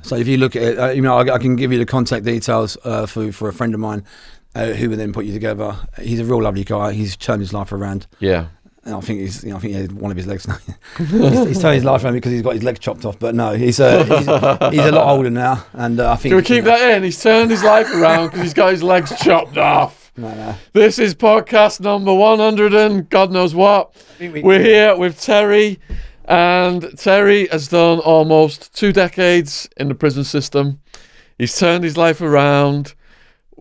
So if you look at it, I can give you the contact details for a friend of mine who would then put you together. He's a real lovely guy. He's turned his life around. Yeah. And I think he had one of his legs now. he's turned his life around because he's got his legs chopped off. But no, he's a lot older now, and I think. Can we keep that in? He's turned his life around because he's got his legs chopped off. No. This is podcast number 100 and God knows what. We're here with Terry, and Terry has done almost 2 decades in the prison system. He's turned his life around.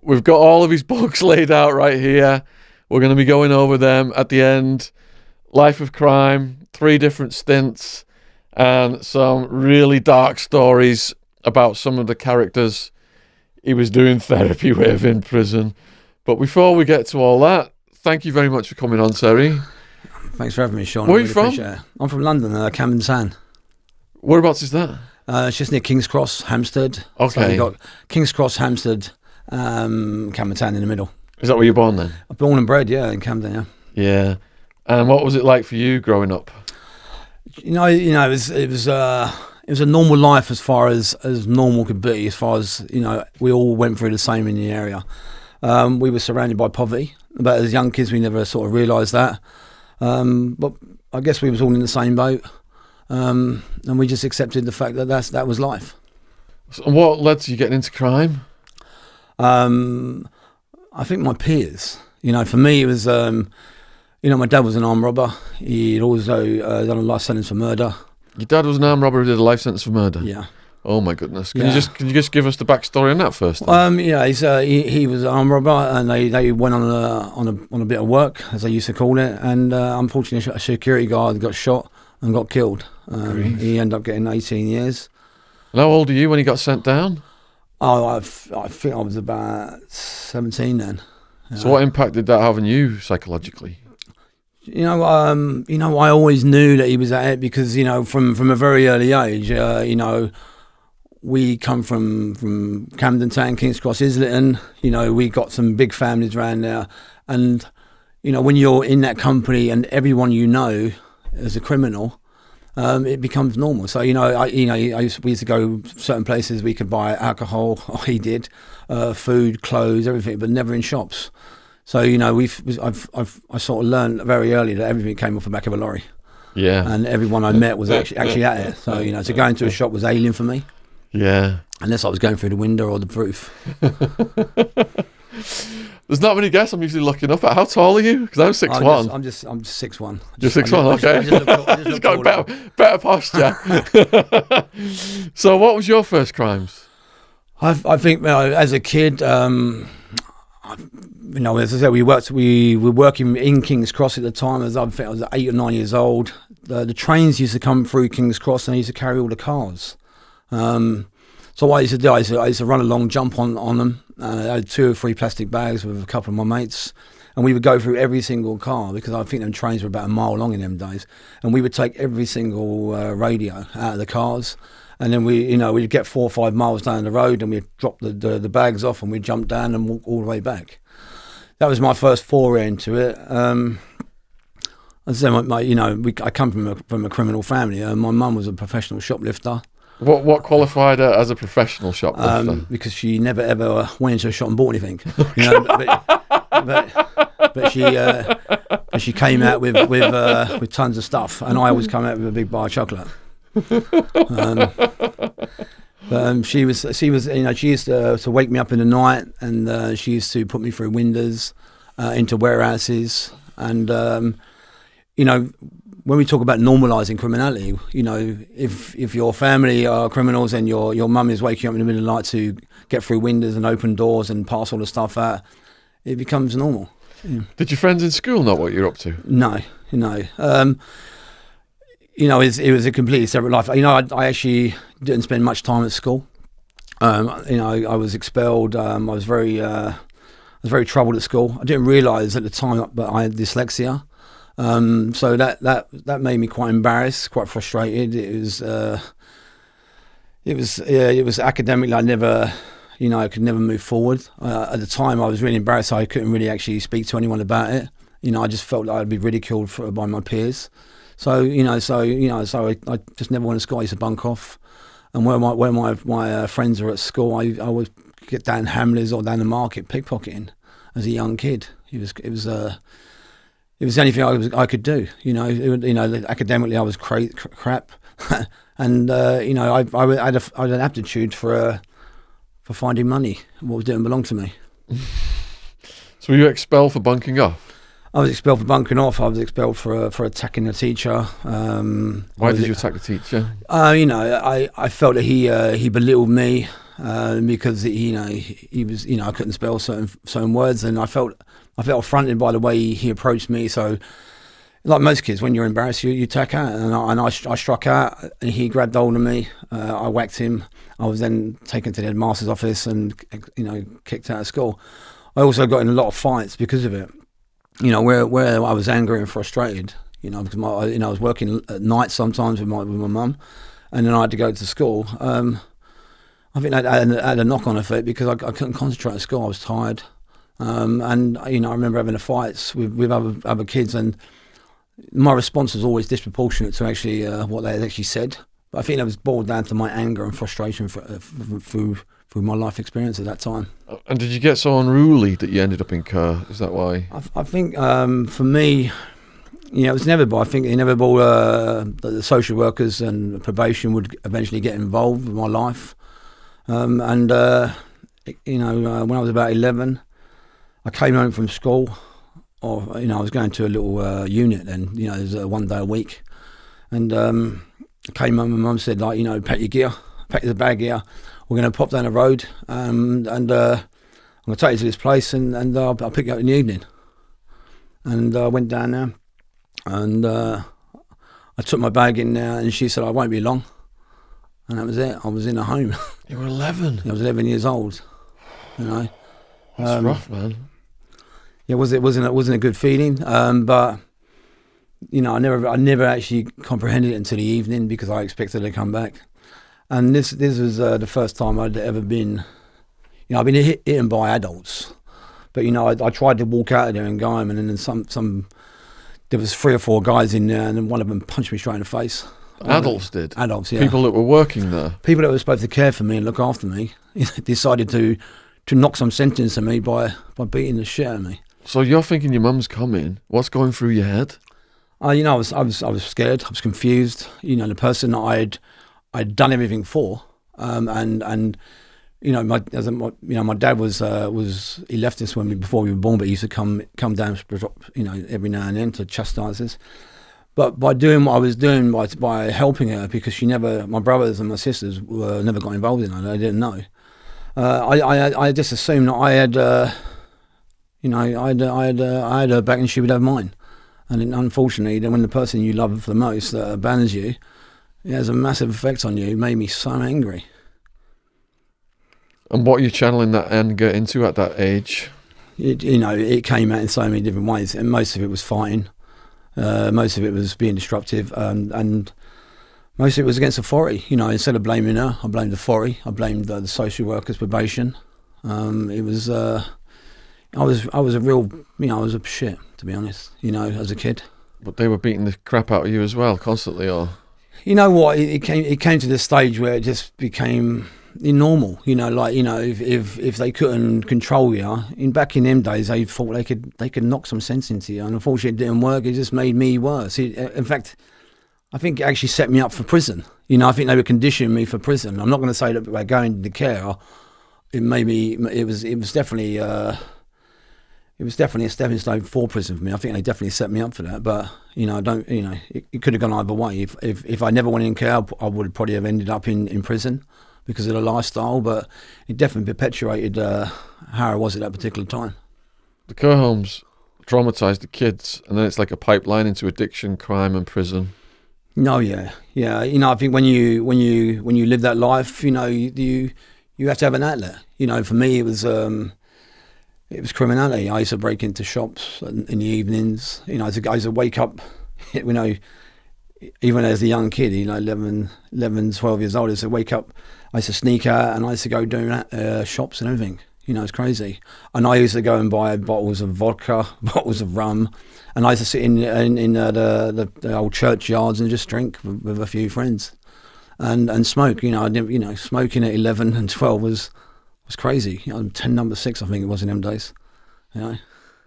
We've got all of his books laid out right here. We're going to be going over them at the end. Life of crime, 3 different stints, and some really dark stories about some of the characters he was doing therapy with in prison. But before we get to all that, thank you very much for coming on, Terry. Thanks for having me, Shaun. Where are you from? I'm from London, Camden Town. Whereabouts is that? It's just near King's Cross, Hampstead. Okay. So you got King's Cross, Hampstead, Camden Town in the middle. Is that where you're born then? I'm born and bred, in Camden, yeah. Yeah. And what was it like for you growing up? It was a normal life as far as normal could be. As far as we all went through the same in the area. We were surrounded by poverty, but as young kids we never sort of realised that. But I guess we was all in the same boat, and we just accepted the fact that that was life. So what led to you getting into crime? I think my peers. For me it was. My dad was an armed robber. He'd also done a life sentence for murder. Your dad was an armed robber who did a life sentence for murder? Yeah. Oh my goodness! Can you just give us the backstory on that first? He was an armed robber, and they went on a bit of work, as they used to call it, and unfortunately a security guard got shot and got killed. He ended up getting 18 years. And how old are you when he got sent down? Oh, I think I was about 17 then. So what impact did that have on you psychologically? I always knew that he was at it because, from a very early age, we come from Camden Town, King's Cross, Islington. We got some big families around there. And, when you're in that company and everyone as a criminal, it becomes normal. So, we used to go certain places we could buy alcohol, or he did, food, clothes, everything, but never in shops. So I sort of learned very early that everything came off the back of a lorry. Yeah. And everyone I met was actually at it. So to go into a shop was alien for me. Yeah. Unless I was going through the window or the roof. There's not many guests I'm usually looking up at. How tall are you? Because I'm 6'1". I'm just 6'1". You're 6'1", okay. I just look better posture. So what was your first crimes? I think as a kid, as I said, we were working in King's Cross at the time. I think I was 8 or 9 years old. The trains used to come through King's Cross, and I used to carry all the cars. So what I used to do, I used to run a long jump on them. I had 2 or 3 plastic bags with a couple of my mates, and we would go through every single car because I think them trains were about a mile long in them days. And we would take every single radio out of the cars. And then we'd get 4 or 5 miles down the road, and we'd drop the bags off, and we'd jump down and walk all the way back. That was my first foray into it. As I said, I come from a criminal family. My mum was a professional shoplifter. What qualified her as a professional shoplifter? Because she never ever went into a shop and bought anything. But she came out with tons of stuff, and I always come out with a big bar of chocolate. She used to wake me up in the night, and she used to put me through windows into warehouses, and when we talk about normalising criminality, if your family are criminals and your mum is waking up in the middle of the night to get through windows and open doors and pass all the stuff out, it becomes normal. Yeah. Did your friends in school know what you're up to? No. It was a completely separate life. I actually didn't spend much time at school. I was expelled. I was very troubled at school. I didn't realise at the time, but I had dyslexia. So that made me quite embarrassed, quite frustrated. It was academically, I could never move forward. At the time, I was really embarrassed. I couldn't really actually speak to anyone about it. I just felt like I'd be ridiculed by my peers. So I just never went to school. I used to bunk off. And where my friends were at school, I would get down Hamleys or down the market pickpocketing as a young kid. It was the only thing I could do. Academically I was crap, and I had an aptitude for finding money. What didn't belong to me. So were you expelled for bunking off? I was expelled for bunking off. I was expelled for attacking a teacher. Why did you attack the teacher? I felt that he belittled me because he was I couldn't spell certain words, and I felt affronted by the way he approached me. So, like most kids, when you're embarrassed, you attack out, and I struck out, and he grabbed hold of me. I whacked him. I was then taken to the headmaster's office and kicked out of school. I also got in a lot of fights because of it. Where I was angry and frustrated, because I was working at night sometimes with my mum, and then I had to go to school. I think that had a knock-on effect because I couldn't concentrate at school. I was tired, and I remember having fights with other kids, and my response was always disproportionate to actually what they had actually said. But I think that was boiled down to my anger and frustration through my life experience at that time. And did you get so unruly that you ended up in care? Is that why? I think for me, it was inevitable. I think inevitable the social workers and probation would eventually get involved with my life. When I was about 11, I came home from school, or I was going to a little unit then. It was 1 day a week, and I came home and Mum said, pack your gear, pack the bag here. We're going to pop down the road, and I'm going to take you to this place, and I'll pick you up in the evening. And I went down there, and I took my bag in there, and she said, I won't be long. And that was it. I was in a home. You were 11? I was 11 years old, That's rough, man. It wasn't a good feeling, but I never actually comprehended it until the evening because I expected to come back. And this was the first time I'd ever been, I've been hit by adults, but I tried to walk out of there and go home, and then there was 3 or 4 guys in there, and then one of them punched me straight in the face. Adults did? Adults, yeah. People that were working there? People that were supposed to care for me and look after me decided to knock some sense into me by beating the shit out of me. So you're thinking your mum's coming. What's going through your head? I was scared. I was confused. The person that I'd done everything for, and my dad was he left us before we were born, but he used to come down, every now and then to chastise us. But by doing what I was doing, by helping her, because my brothers and my sisters never got involved in it. They didn't know. I just assumed that I had her back and she would have mine. And then, unfortunately, then when the person you love the most abandons you, it has a massive effect on you. It made me so angry. And what are you channeling that anger into at that age? It came out in so many different ways, and most of it was fighting. Most of it was being disruptive, and most of it was against authority. Instead of blaming her, I blamed authority. I blamed the social workers' probation. It was. I was a real. I was a shit, to be honest. As a kid. But they were beating the crap out of you as well, constantly, or. You know what? It came to the stage where it just became normal. If they couldn't control you, back in them days, they thought they could knock some sense into you, and unfortunately, it didn't work. It just made me worse. In fact, I think it actually set me up for prison. I think they were conditioning me for prison. I'm not going to say that by going into care, it was definitely. It was definitely a stepping stone for prison for me. I think they definitely set me up for that. But it could have gone either way. If I never went in care, I would probably have ended up in prison because of the lifestyle. But it definitely perpetuated how I was at that particular time. The care homes traumatise the kids, and then it's like a pipeline into addiction, crime, and prison. No, yeah. I think when you live that life, you have to have an outlet. For me, it was criminality. I used to break into shops in the evenings. I used to wake up, even as a young kid, 11, 12 years old, I used to wake up, I used to sneak out and I used to go doing shops and everything. It's crazy. And I used to go and buy bottles of vodka, bottles of rum, and I used to sit in the old churchyards and just drink with a few friends. and smoke. I didn't, smoking at 11 and 12 was crazy. 10 number 6, I think it was in them days.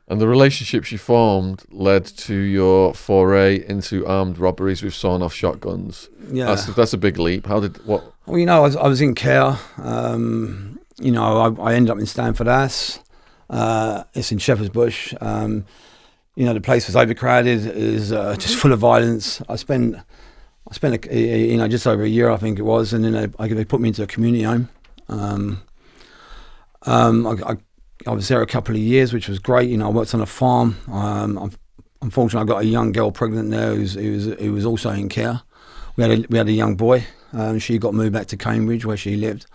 And the relationships you formed led to your foray into armed robberies with sawn-off shotguns. Yeah, that's a big leap. How did what? Well, I was in care. I ended up in Stanford Ass. It's in Shepherd's Bush. The place was overcrowded. It was just full of violence. I spent just over a year, I think it was, and then they put me into a community home. I was there a couple of years, which was great. I worked on a farm. Unfortunately, I got a young girl pregnant there who was also in care. We had a young boy. She got moved back to Cambridge, where she lived.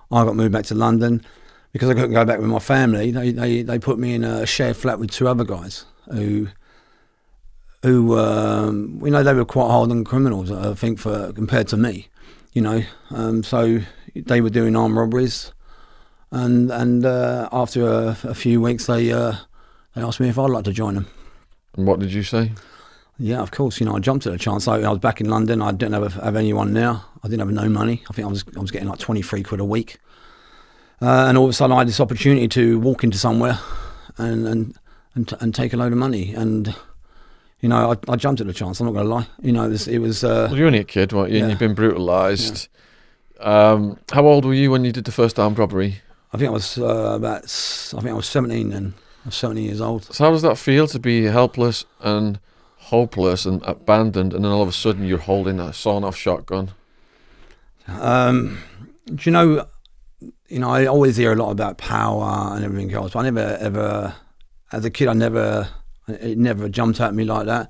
I got moved back to London because I couldn't go back with my family. They put me in a shared flat with 2 other guys who they were quite hardened criminals, I think, compared to me. So they were doing armed robberies. And after a few weeks, they asked me if I'd like to join them. And what did you say? Yeah, of course. I jumped at the chance. I was back in London. I didn't have anyone now. I didn't have no money. I think I was getting like 23 quid a week. And all of a sudden, I had this opportunity to walk into somewhere and take a load of money. And I jumped at the chance. I'm not going to lie. It was. Well, you're only a kid, weren't you? Yeah. And you've been brutalised. Yeah. How old were you when you did the first armed robbery? I think I was 17 then. I was 17 years old. So how does that feel to be helpless and hopeless and abandoned, and then all of a sudden you're holding a sawn-off shotgun? I always hear a lot about power and everything else, but I never ever, as a kid, it never jumped at me like that.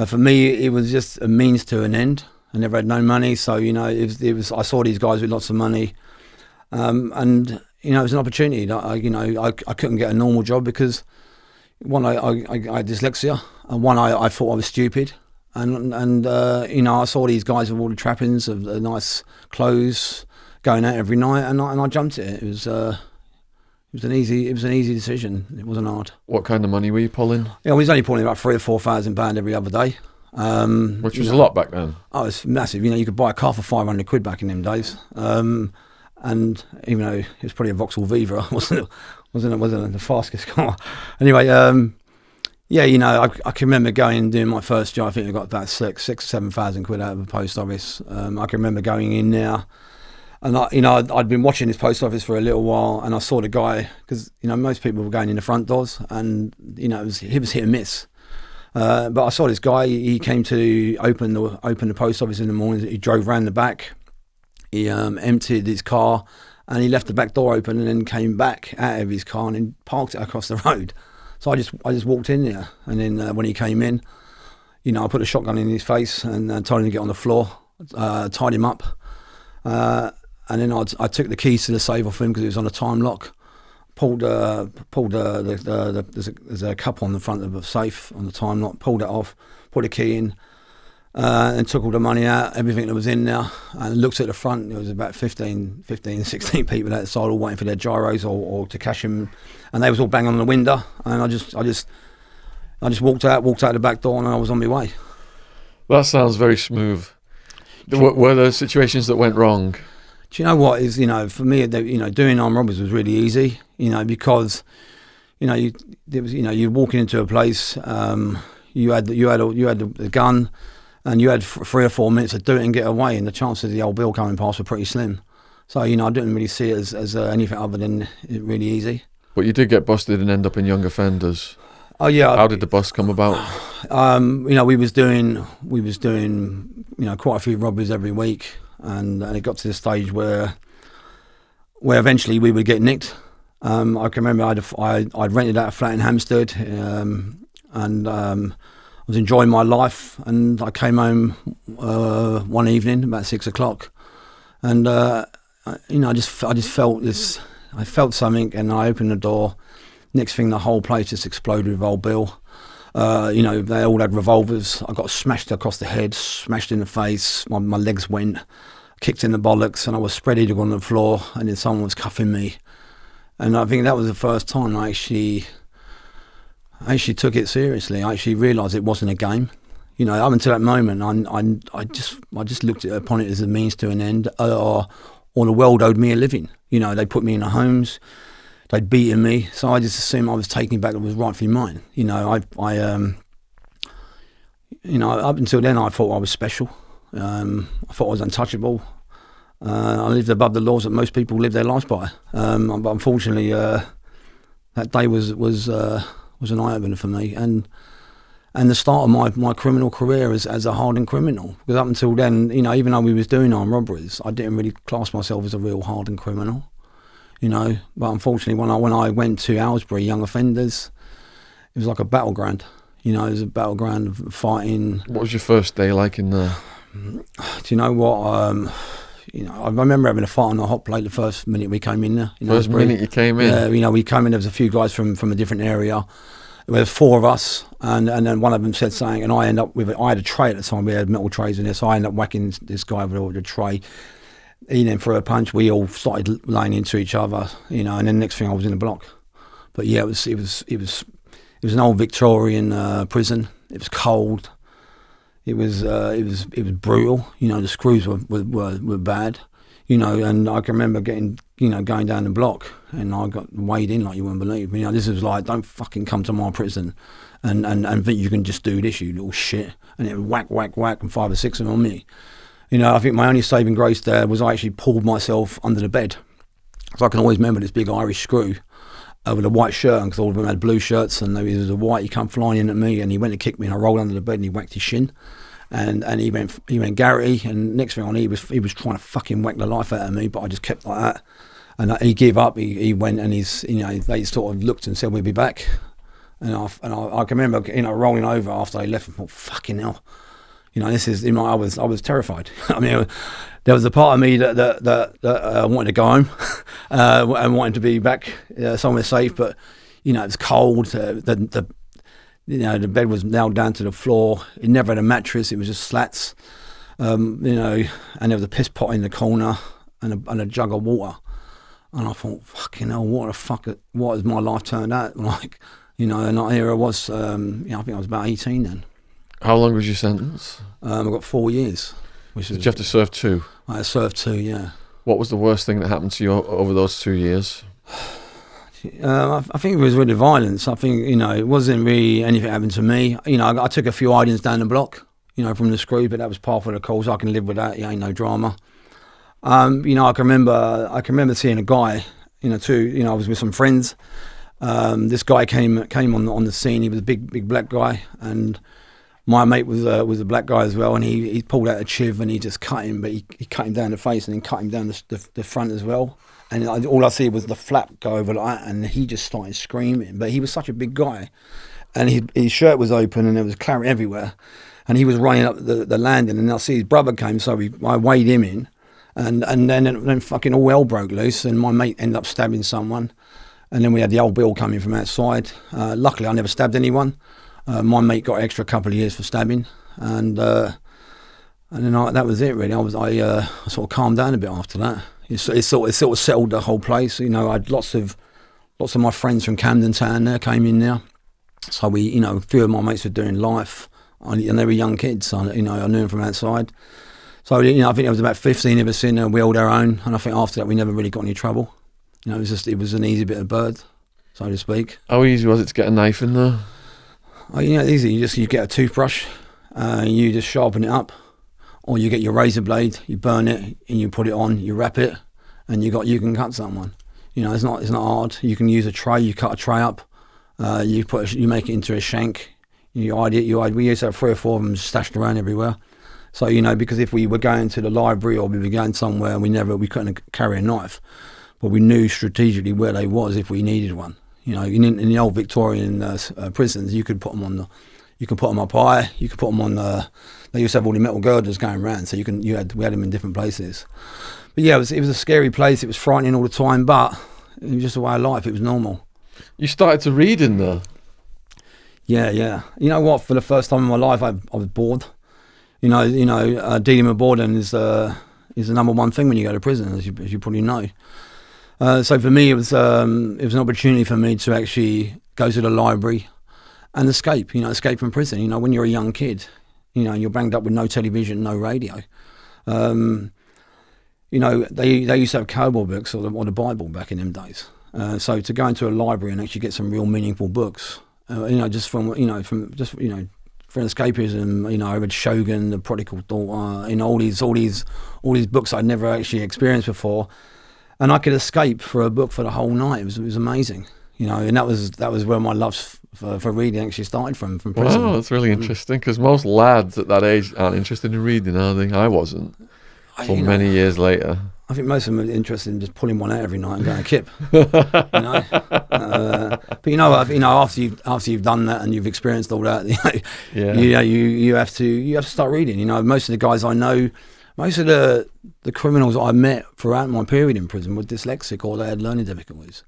For me, it was just a means to an end. I never had no money, so it was. I saw these guys with lots of money, and it was an opportunity. I couldn't get a normal job because one, I had dyslexia, and one, I thought I was stupid, and I saw these guys with all the trappings of the nice clothes going out every night, and I jumped at it. It was an easy decision. It wasn't hard. What kind of money were you pulling? I was only pulling about £3,000 or £4,000 every other day. Which was a lot back then. Oh, it's massive. You could buy a car for 500 quid back in them days. And even though it was probably a Vauxhall Viva, wasn't the fastest car. Anyway, I can remember going and doing my first job. I think I got about 6,000 or 7,000 quid out of the post office. I can remember going in there, and I'd been watching this post office for a little while, and I saw the guy because most people were going in the front doors, and he was hit and miss. But I saw this guy. He came to open the post office in the morning. He drove round the back. He emptied his car, and he left the back door open, and then came back out of his car and then parked it across the road. So I just walked in there, and then when he came in, I put a shotgun in his face and told him to get on the floor, tied him up, and then I took the keys to the safe off him because it was on a time lock. Pulled there's a cup on the front of the safe on the time lock. Pulled it off, put a key in, and took all the money out, everything that was in there, and looked at the front. There was about 15, 16 people outside, all waiting for their gyros or to cash him, and they was all banging on the window. And I just walked out the back door, and I was on my way. That sounds very smooth. Were there situations that went wrong? Do you know what is, for me, doing armed robberies was really easy, because, you're walking into a place, you had the gun, and you had 3 or 4 minutes to do it and get away, and the chances of the old bill coming past were pretty slim. So, I didn't really see it as anything other than really easy. But you did get busted and end up in young offenders. Oh yeah. How did the bust come about? We was doing quite a few robberies every week. And it got to the stage where eventually we would get nicked. I can remember I'd rented out a flat in Hampstead, and I was enjoying my life. And I came home one evening about 6 o'clock, and I just felt this. I felt something, and I opened the door. Next thing, the whole place just exploded with old Bill. They all had revolvers. I got smashed across the head, smashed in the face. My legs went, kicked in the bollocks, and I was spread eagle on the floor, and then someone was cuffing me. And I think that was the first time I actually took it seriously. I actually realised it wasn't a game. You know, up until that moment, I just looked upon it as a means to an end, or the world owed me a living. You know, they put me in the homes, they'd beaten me, so I just assumed I was taking back what was rightfully mine. You know, you know, up until then, I thought I was special. I thought I was untouchable. I lived above the laws that most people live their lives by. But unfortunately, that day was an eye opener for me, and the start of my criminal career as a hardened criminal. Because up until then, you know, even though we was doing armed robberies, I didn't really class myself as a real hardened criminal. You know, but unfortunately, when I went to Aylesbury Young Offenders, it was like a battleground. You know, it was a battleground of fighting. What was your first day like in there? Do you know what? You know, I remember having a fight on the hot plate the first minute we came in there. First minute you came in? Yeah, you know, we came in, there was a few guys from a different area. There was 4 of us, and then one of them said something, and I had a tray at the time, we had metal trays in there, so I ended up whacking this guy with a tray. He then threw a punch, we all started laying into each other, you know, and then next thing I was in the block. But yeah, it was an old Victorian prison. It was cold. It was brutal. You know, the screws were bad. You know, and I can remember going down the block, and I got weighed in like you wouldn't believe. You know, this was like, don't fucking come to my prison, and think you can just do this, you little shit. And it would whack, and 5 or 6 of them on me. You know, I think my only saving grace there was I actually pulled myself under the bed. So I can always remember this big Irish screw with a white shirt, because all of them had blue shirts, and there was a white. He come flying in at me, and he went to kick me, and I rolled under the bed, and he whacked his shin, and he went Garrity, and next thing on, he was trying to fucking whack the life out of me, but I just kept like that, and he gave up. He went, and they sort of looked and said we'd be back, and I can remember, you know, rolling over after they left and thought, fucking hell. You know, this is, you know, I was terrified. I mean, there was a part of me that wanted to go home and wanted to be back somewhere safe, but you know, it was cold. The bed was nailed down to the floor. It never had a mattress. It was just slats. You know, and there was a piss pot in the corner and a jug of water. And I thought, fucking hell, what has my life turned out like? You know, and here I was. You know, I think I was about 18 then. How long was your sentence? I got 4 years. Did you have to serve 2? I served 2, yeah. What was the worst thing that happened to you over those 2 years? I think it was really violence. I think, you know, it wasn't really anything happened to me. You know, I took a few hidings down the block, you know, from the screw, but that was part of the course. I can live with that. It ain't no drama. You know, I can remember seeing a guy, you know, too. You know, I was with some friends. This guy came on the scene. He was a big black guy, and my mate was a black guy as well, and he pulled out a chiv and he just cut him, but he cut him down the face and then cut him down the front as well. And all I see was the flap go over like that, and he just started screaming. But he was such a big guy, and his shirt was open and there was claret everywhere, and he was running up the landing, and I see his brother came, so I weighed him in, and then fucking all hell broke loose, and my mate ended up stabbing someone, and then we had the old bill coming from outside. Luckily, I never stabbed anyone. My mate got an extra couple of years for stabbing, and then that was it really. I sort of calmed down a bit after that. It sort of settled the whole place. You know, I had lots of my friends from Camden Town there came in there, so a few of my mates were doing life, and they were young kids. So I knew them from outside. So I think there was about 15 of us in there. We held our own, and I think after that we never really got any trouble. You know, it was an easy bit of bird, so to speak. How easy was it to get a knife in there? Oh, you know, it's easy. You get a toothbrush, you just sharpen it up, or you get your razor blade, you burn it, and you put it on, you wrap it, and you can cut someone. You know, it's not hard. You can use a tray. You cut a tray up, you make it into a shank. You hide it. We used to have 3 or 4 of them stashed around everywhere. So you know, because if we were going to the library or we were going somewhere, we couldn't carry a knife, but we knew strategically where they was if we needed one. You know, in the old Victorian prisons, you could put them up high. You could put them on. They used to have all the metal girders going around, so we had them in different places. But yeah, it was a scary place. It was frightening all the time, but it was just a way of life. It was normal. You started to read in there. Yeah. You know what? For the first time in my life, I was bored. You know, dealing with boredom is the number one thing when you go to prison, as you probably know. So for me, it was an opportunity for me to actually go to the library and escape from prison. You know, when you're a young kid, you know, and you're banged up with no television, no radio. You know, they used to have cowboy books or the Bible back in them days. So to go into a library and actually get some real meaningful books, you know, just for escapism, you know, I read Shogun, The Prodigal Daughter, you know, all these books I'd never actually experienced before, and I could escape for a book for the whole night. It was amazing, you know, and that was where my love for reading actually started from prison. Wow, that's really interesting, because most lads at that age aren't interested in reading, are they? I wasn't. For many years later, I think most of them are interested in just pulling one out every night and going to kip. You know, but you know, after you've done that and you've experienced all that, you have to start reading. You know, most of the guys I know, most of the criminals I met throughout my period in prison were dyslexic or they had learning difficulties.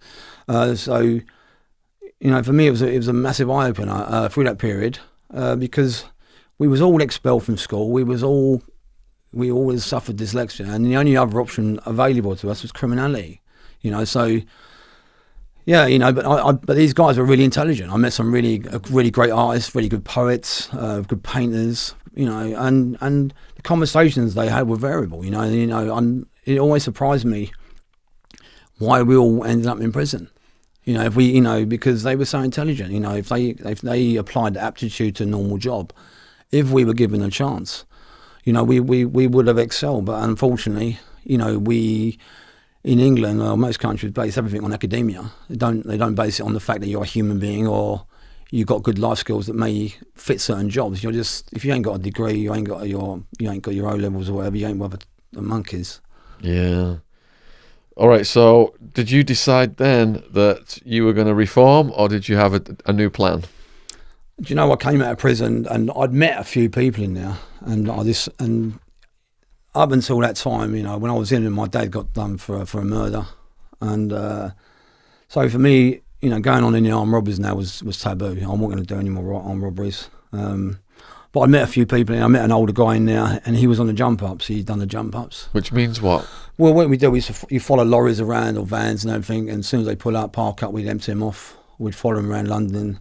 So, you know, for me it was a massive eye opener through that period because we was all expelled from school. We always suffered dyslexia, and the only other option available to us was criminality. You know, so yeah, you know, but these guys were really intelligent. I met some really great artists, really good poets, good painters. You know, and the conversations they had were variable. You know, and it always surprised me why we all ended up in prison. You know, because they were so intelligent. You know, if they applied the aptitude to a normal job, if we were given a chance, you know, we would have excelled. But unfortunately, you know, we in England or most countries base everything on academia. They don't base it on the fact that you're a human being or you've got good life skills that may fit certain jobs. You're just, if you ain't got a degree, you ain't got your O levels or whatever, you ain't worth the monkeys. Yeah. All right. So, did you decide then that you were going to reform, or did you have a new plan? Do you know, I came out of prison and I'd met a few people in there, and up until that time, you know, when I was in, my dad got done for a murder, and so for me, you know, going on in the armed robberies now was taboo. I wasn't going to do any more armed robberies. But I met a few people, and I met an older guy in there, and he was on the jump ups. He'd done the jump ups. Which means what? Well, what we do is you follow lorries around or vans and everything, and as soon as they pull up, park up, we'd empty them off. We'd follow them around London.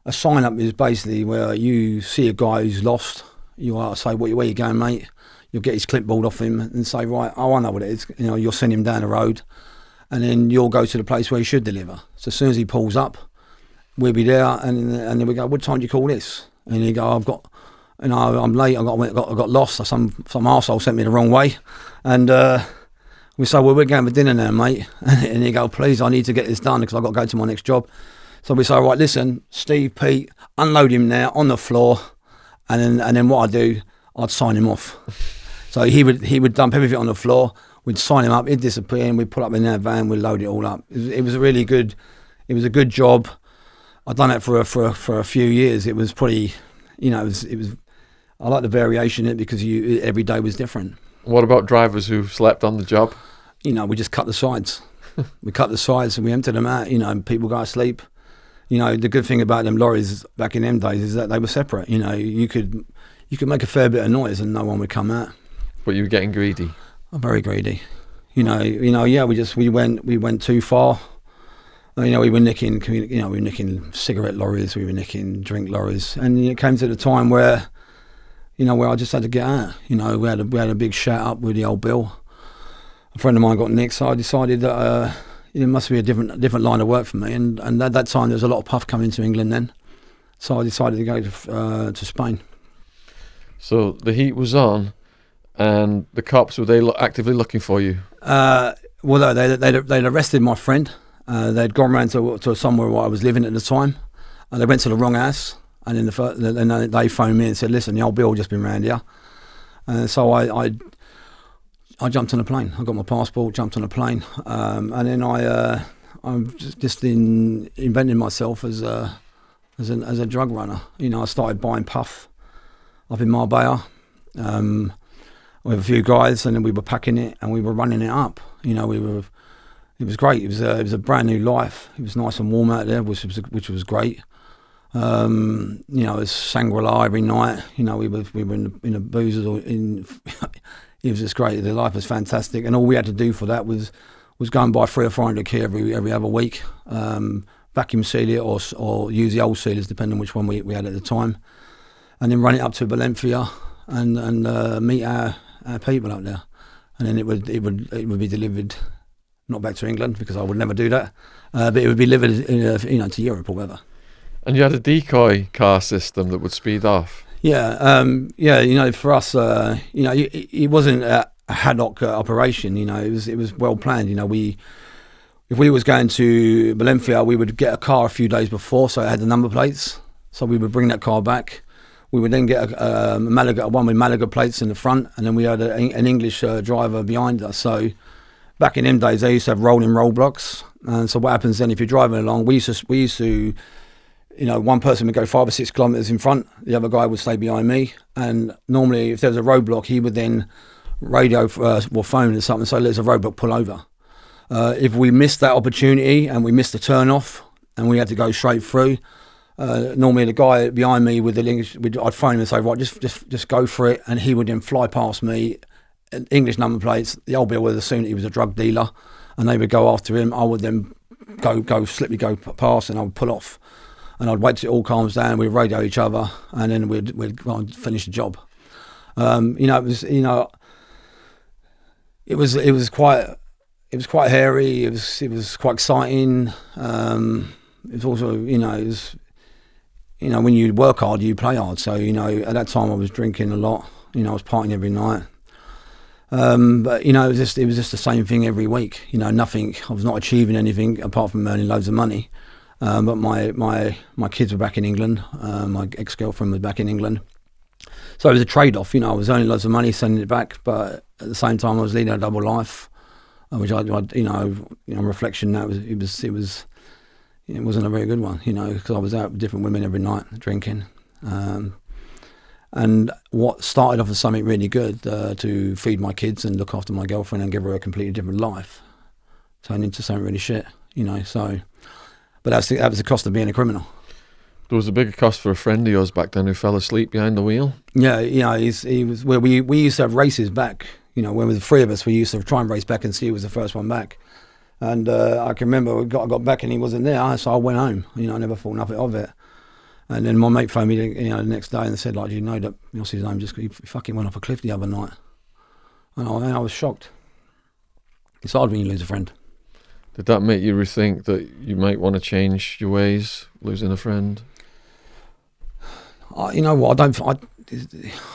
A sign up is basically where you see a guy who's lost. You say, where you going, mate? You'll get his clipboard off him and say, right, oh, I know what it is. You know, you'll send him down the road, and then you'll go to the place where he should deliver. So as soon as he pulls up, we'll be there, and then we go, what time do you call this? And he go, I'm late. I got lost. Some arsehole sent me the wrong way, and we say, well, we're going for dinner now, mate. And he go, please, I need to get this done because I've got to go to my next job. So we say, all right, listen, Steve, Pete, unload him now on the floor, and then what I'd sign him off. So he would dump everything on the floor. We'd sign him up. He'd disappear, and we'd put up in our van. We'd load it all up. It was a really good. It was a good job. I'd done it for a few years. It was pretty, you know, it was. I like the variation in it because every day was different. What about drivers who slept on the job? You know, we just cut the sides. We cut the sides and we emptied them out. You know, and people go to sleep. You know, the good thing about them lorries back in them days is that they were separate. You know, you could make a fair bit of noise and no one would come out. But you were getting greedy. I'm very greedy. You know, yeah, we went too far. You know, we were nicking cigarette lorries, we were nicking drink lorries, and it came to the time where, you know, where I just had to get out. You know, we had a big shout up with the old bill. A friend of mine got nicked, so I decided that it must be a different line of work for me. And at that time, there was a lot of puff coming to England then, so I decided to go to Spain. So the heat was on, and the cops, were they actively looking for you? Well, they'd arrested my friend. They'd gone round to somewhere where I was living at the time, and they went to the wrong house. And then they phoned me and said, "Listen, the old Bill just been round here." So I jumped on a plane. I got my passport, jumped on a plane, and then I'm just invented myself as a drug runner. You know, I started buying puff up in Marbella with a few guys, and then we were packing it and we were running it up. You know, it was great. It was a brand new life. It was nice and warm out there, which was great. You know, it was Shangri-La every night. You know, we were in the boozers or in. It was just great. The life was fantastic, and all we had to do for that was go and buy 300 or 400 key every other week, vacuum seal it or use the old sealers, depending on which one we had at the time. and then run it up to Valencia and meet our people up there, and then it would be delivered, not back to England because I would never do that, but it would be delivered to Europe or whatever. And you had a decoy car system that would speed off. Yeah. For us, it wasn't a ad hoc operation. It was well planned. If we was going to Valencia, we would get a car a few days before, so it had the number plates. So we would bring that car back. We would then get a one with Malaga plates in the front, and then we had an English driver behind us. So back in them days, they used to have rolling roadblocks. And so what happens then, if you're driving along, we used to one person would go 5 or 6 kilometres in front, the other guy would stay behind me. And normally, if there was a roadblock, he would then radio or phone or something, so there's a roadblock, pull over. If we missed that opportunity and we missed the turn off and we had to go straight through, normally the guy behind me with the English, I'd phone him and say, right, just go for it, and he would then fly past me, English number plates. The old bill would assume he was a drug dealer, and they would go after him. I would then sliply go past, and I would pull off, and I'd wait till it all calms down. We'd radio each other, and then we'd go and finish the job. It was quite hairy. It was quite exciting. It was also, when you work hard, you play hard. So, at that time I was drinking a lot. I was partying every night. But it was just the same thing every week. Nothing. I was not achieving anything apart from earning loads of money. But my kids were back in England. My ex-girlfriend was back in England. So it was a trade-off. I was earning loads of money, sending it back, but at the same time I was leading a double life, which on reflection, it wasn't a very good one, because I was out with different women every night drinking. And what started off as something really good, to feed my kids and look after my girlfriend and give her a completely different life, turned into something really shit, so. But that was the cost of being a criminal. There was a bigger cost for a friend of yours back then who fell asleep behind the wheel. Yeah, he was. Well, we used to have races back. When we were the three of us, we used to try and race back and see who was the first one back. And I can remember I got back and he wasn't there, so I went home. I never thought nothing of it. And then my mate phoned me, the next day and said, like, you know that what's his name? He fucking went off a cliff the other night. And I was shocked. It's hard when you lose a friend. Did that make you rethink that you might want to change your ways, losing a friend? You know what? I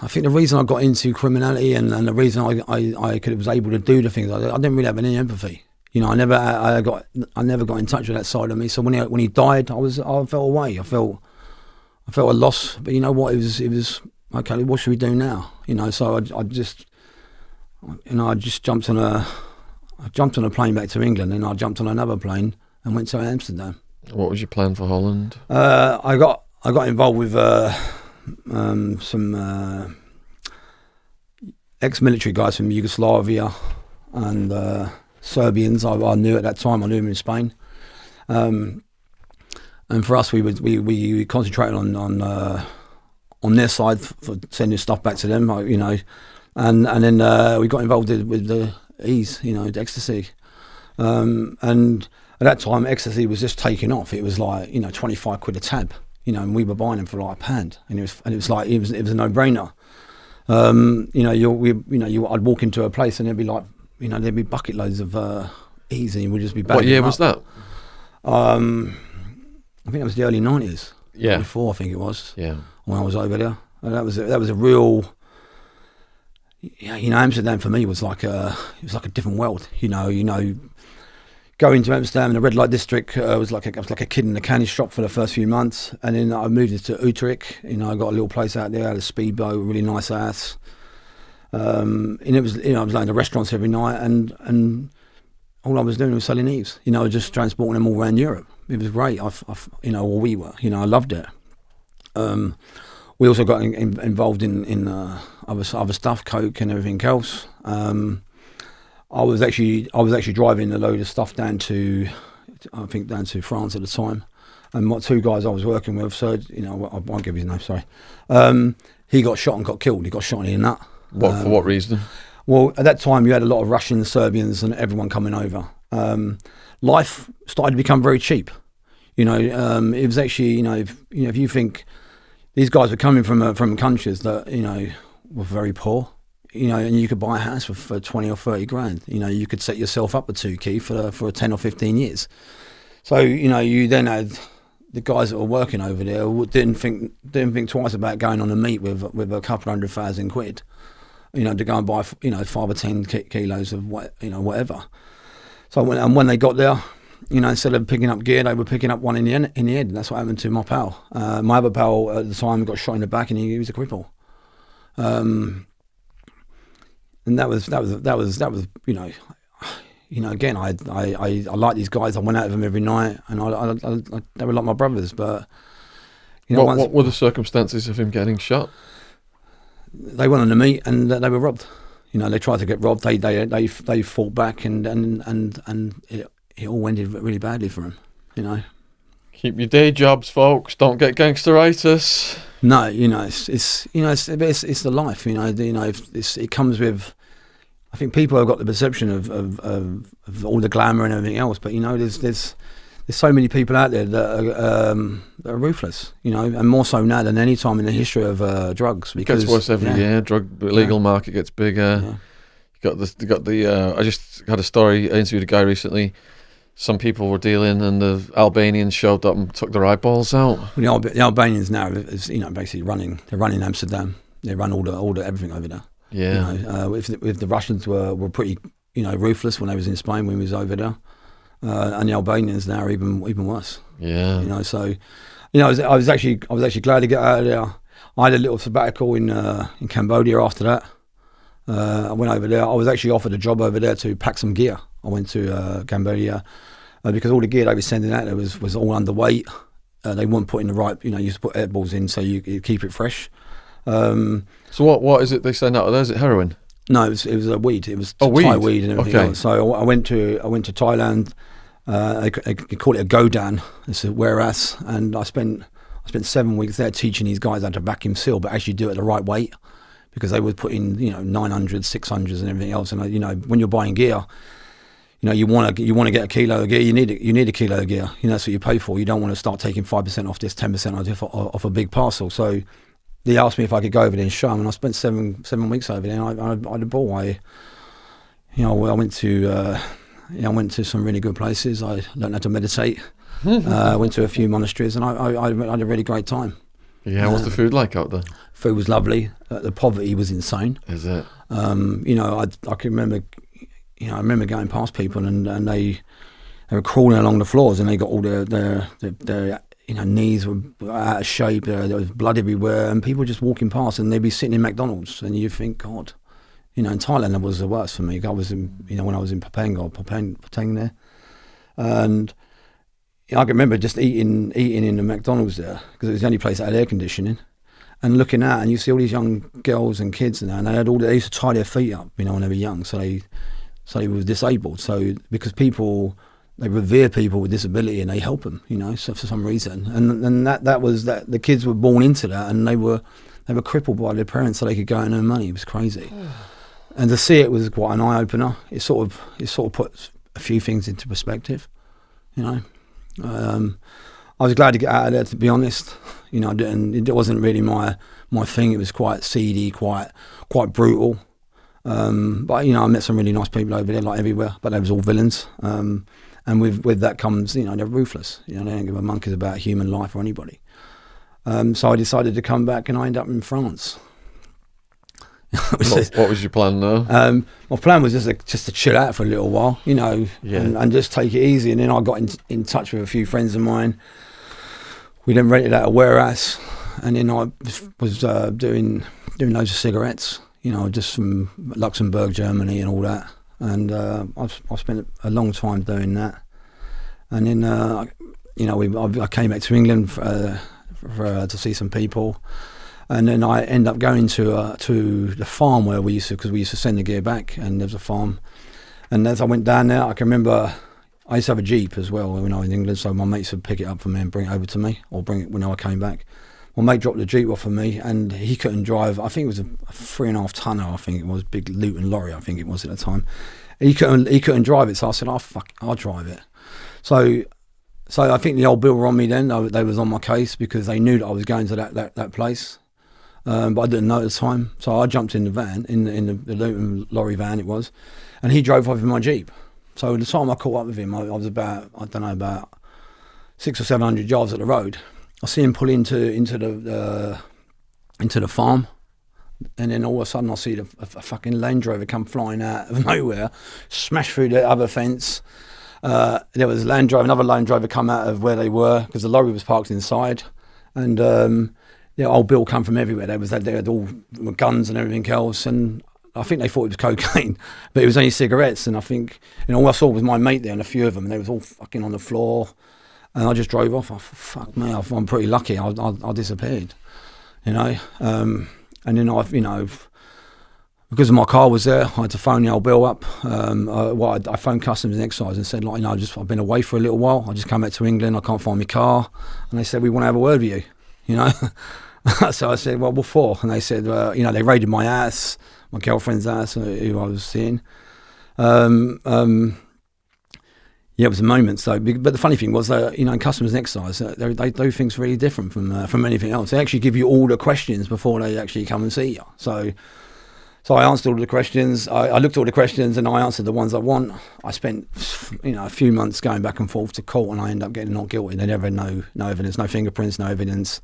think the reason I got into criminality and the reason I was able to do the things I didn't really have any empathy. I never got in touch with that side of me. So when he died, I felt away. I felt a loss. But you know what? It was okay. What should we do now? So I just jumped on a plane back to England, and I jumped on another plane and went to Amsterdam. What was your plan for Holland? I got involved with some ex-military guys from Yugoslavia and Serbians. I knew at that time. I knew them in Spain, and for us, we concentrated on their side for sending stuff back to them. And then we got involved with the ease, the ecstasy, and at that time, ecstasy was just taking off. It was like 25 quid a tab. And we were buying them for like £1, and it was a no-brainer. I'd walk into a place and there'd be like, there'd be bucket loads of ease, and we'd just be bagging. What year was that? I think it was the early 90s. Yeah, 94, I think it was. Yeah, when I was over there, and that was a real. Amsterdam for me was like a different world. Going to Amsterdam in the red light district was like a kid in a candy shop for the first few months, and then I moved into Utrecht. I got a little place out there, I had a speedboat, really nice house, and it was I was going to restaurants every night, and all I was doing was selling eaves. Just transporting them all around Europe. It was great. Or we were. I loved it. We also got involved in other stuff, coke and everything else. I was actually driving a load of stuff down to France at the time, and my two guys I was working with, so I won't give his name, sorry. He got shot and got killed. He got shot in the nut. For what reason? Well, at that time you had a lot of Russians, Serbians, and everyone coming over. Life started to become very cheap. It was actually if you think these guys were coming from countries that, you know, were very poor, you know, and you could buy a house for 20 or 30 grand. You know, you could set yourself up with 2 key for 10 or 15 years. So, you know, you then had the guys that were working over there who didn't think twice about going on a meet with a couple £100,000, you know, to go and buy, you know, 5 or 10 kilos of whatever. So when they got there, you know, instead of picking up gear, they were picking up one in the head. And that's what happened to my pal. My other pal at the time got shot in the back, and he was a cripple. And that was you know, again, I like these guys. I went out with them every night, and they were like my brothers. But you know, what were the circumstances of him getting shot? They went on the meet and they were robbed. You know, they tried to get robbed. They fought back, and it all ended really badly for him. You know, keep your day jobs, folks. Don't get gangsteritis. No, you know, it's the life. You know, it comes with. I think people have got the perception of all the glamour and everything else, but you know, there's so many people out there that are ruthless. You know, and more so now than any time in the history of drugs. Because it gets worse every year. The illegal market gets bigger. Yeah. You got the. I just had a story. I interviewed a guy recently. Some people were dealing, and the Albanians showed up and took their eyeballs out. Well, the Albanians now is, you know, basically running. They're running Amsterdam. They run all the everything over there. Yeah. You know, if the Russians were pretty, you know, ruthless when they was in Spain when we was over there, and the Albanians now are even worse. Yeah. You know, so, you know, I was actually glad to get out of there. I had a little sabbatical in Cambodia after that. I went over there. I was actually offered a job over there to pack some gear. I went to Cambodia because all the gear they were sending out there was all underweight. They weren't putting the right, you know, you used to put air balls in so you keep it fresh. So what is it they send out of there? Is it heroin? No, it was a weed. It was weed. Thai weed and everything else. So I went to Thailand. They call it a godan. It's a whereas, and I spent 7 weeks there teaching these guys how to vacuum seal, but actually do it at the right weight, because they would put in, you know, 900s, 600s, and everything else. And you know, when you're buying gear, you know, you want to get a kilo of gear. You need a kilo of gear. You know, that's what you pay for. You don't want to start taking 5% off this, 10% off a big parcel. So they asked me if I could go over there and show them, and I spent seven weeks over there. And I had a ball. I went to some really good places. I learned how to meditate. Went to a few monasteries, and I had a really great time. Yeah, what's the food like out there? Food was lovely. The poverty was insane. Is it? You know, I can remember. You know, I remember going past people, and they were crawling along the floors, and they got all their you know, knees were out of shape. There was blood everywhere, and people just walking past, and they'd be sitting in McDonald's, and you think, God, you know, in Thailand that was the worst for me. I was in, you know, when I was in Patang there, and you know, I can remember just eating in the McDonald's there, because it was the only place that had air conditioning, and looking out, and you see all these young girls and kids and that, and they used to tie their feet up, you know, when they were young, so they were disabled. So because they revere people with disability, and they help them, you know, so for some reason. And that was that the kids were born into that, and they were crippled by their parents so they could go and earn money. It was crazy. And to see it was quite an eye opener. It sort of puts a few things into perspective, you know. I was glad to get out of there, to be honest. You know, it wasn't really my thing. It was quite seedy, quite brutal. But you know, I met some really nice people over there, like everywhere. But they was all villains. And with that comes, you know, they're ruthless. You know, they don't give a monkeys about human life or anybody. So I decided to come back, and I ended up in France. What was your plan now? My plan was just to chill out for a little while, you know, yeah. and just take it easy. And then I got in touch with a few friends of mine. We then rented out a warehouse, and then I was doing loads of cigarettes, you know, just from Luxembourg, Germany, and all that. And I spent a long time doing that. And then you know, I came back to England to see some people. And then I ended up going to the farm where we used to send the gear back, and there's a farm. And as I went down there, I can remember I used to have a Jeep as well when I was in England, so my mates would pick it up for me and bring it over to me, or bring it when I came back. My mate dropped the Jeep off for me, and he couldn't drive. I think it was a 3.5 tonner. I think it was, big Luton lorry. I think it was at the time. He couldn't drive it, so I said, "Oh fuck, I'll drive it." So So I think the old bill were on me then. They was on my case because they knew that I was going to that place. But I didn't know at the time. So I jumped in the van, in the Luton lorry van it was, and he drove off in my Jeep. So the time I caught up with him, I was about 600 or 700 yards at the road. I see him pull into the farm, and then all of a sudden I see a fucking Land Rover come flying out of nowhere, smash through the other fence. There was another Land Rover come out of where they were because the lorry was parked inside, and old Bill come from everywhere. They had all guns and everything else, and I think they thought it was cocaine, but it was only cigarettes. And I think all I saw was my mate there and a few of them, and they was all fucking on the floor. And I just drove off. Fuck me, I'm pretty lucky. I disappeared, and then because my car was there, I had to phone the old Bill up. I phoned Customs and Excise and said, I've been away for a little while. I just come back to England. I can't find my car, and they said we want to have a word with you. So I said, well, what for? And they said, they raided my house, my girlfriend's house, who I was seeing. It was a moment. So, but the funny thing was that in Customs and Excise, they do things really different from anything else. They actually give you all the questions before they actually come and see you. So I answered all the questions. I looked at all the questions and I answered the ones I want. I spent, a few months going back and forth to court, and I ended up getting not guilty. They never had no evidence, no fingerprints, no evidence.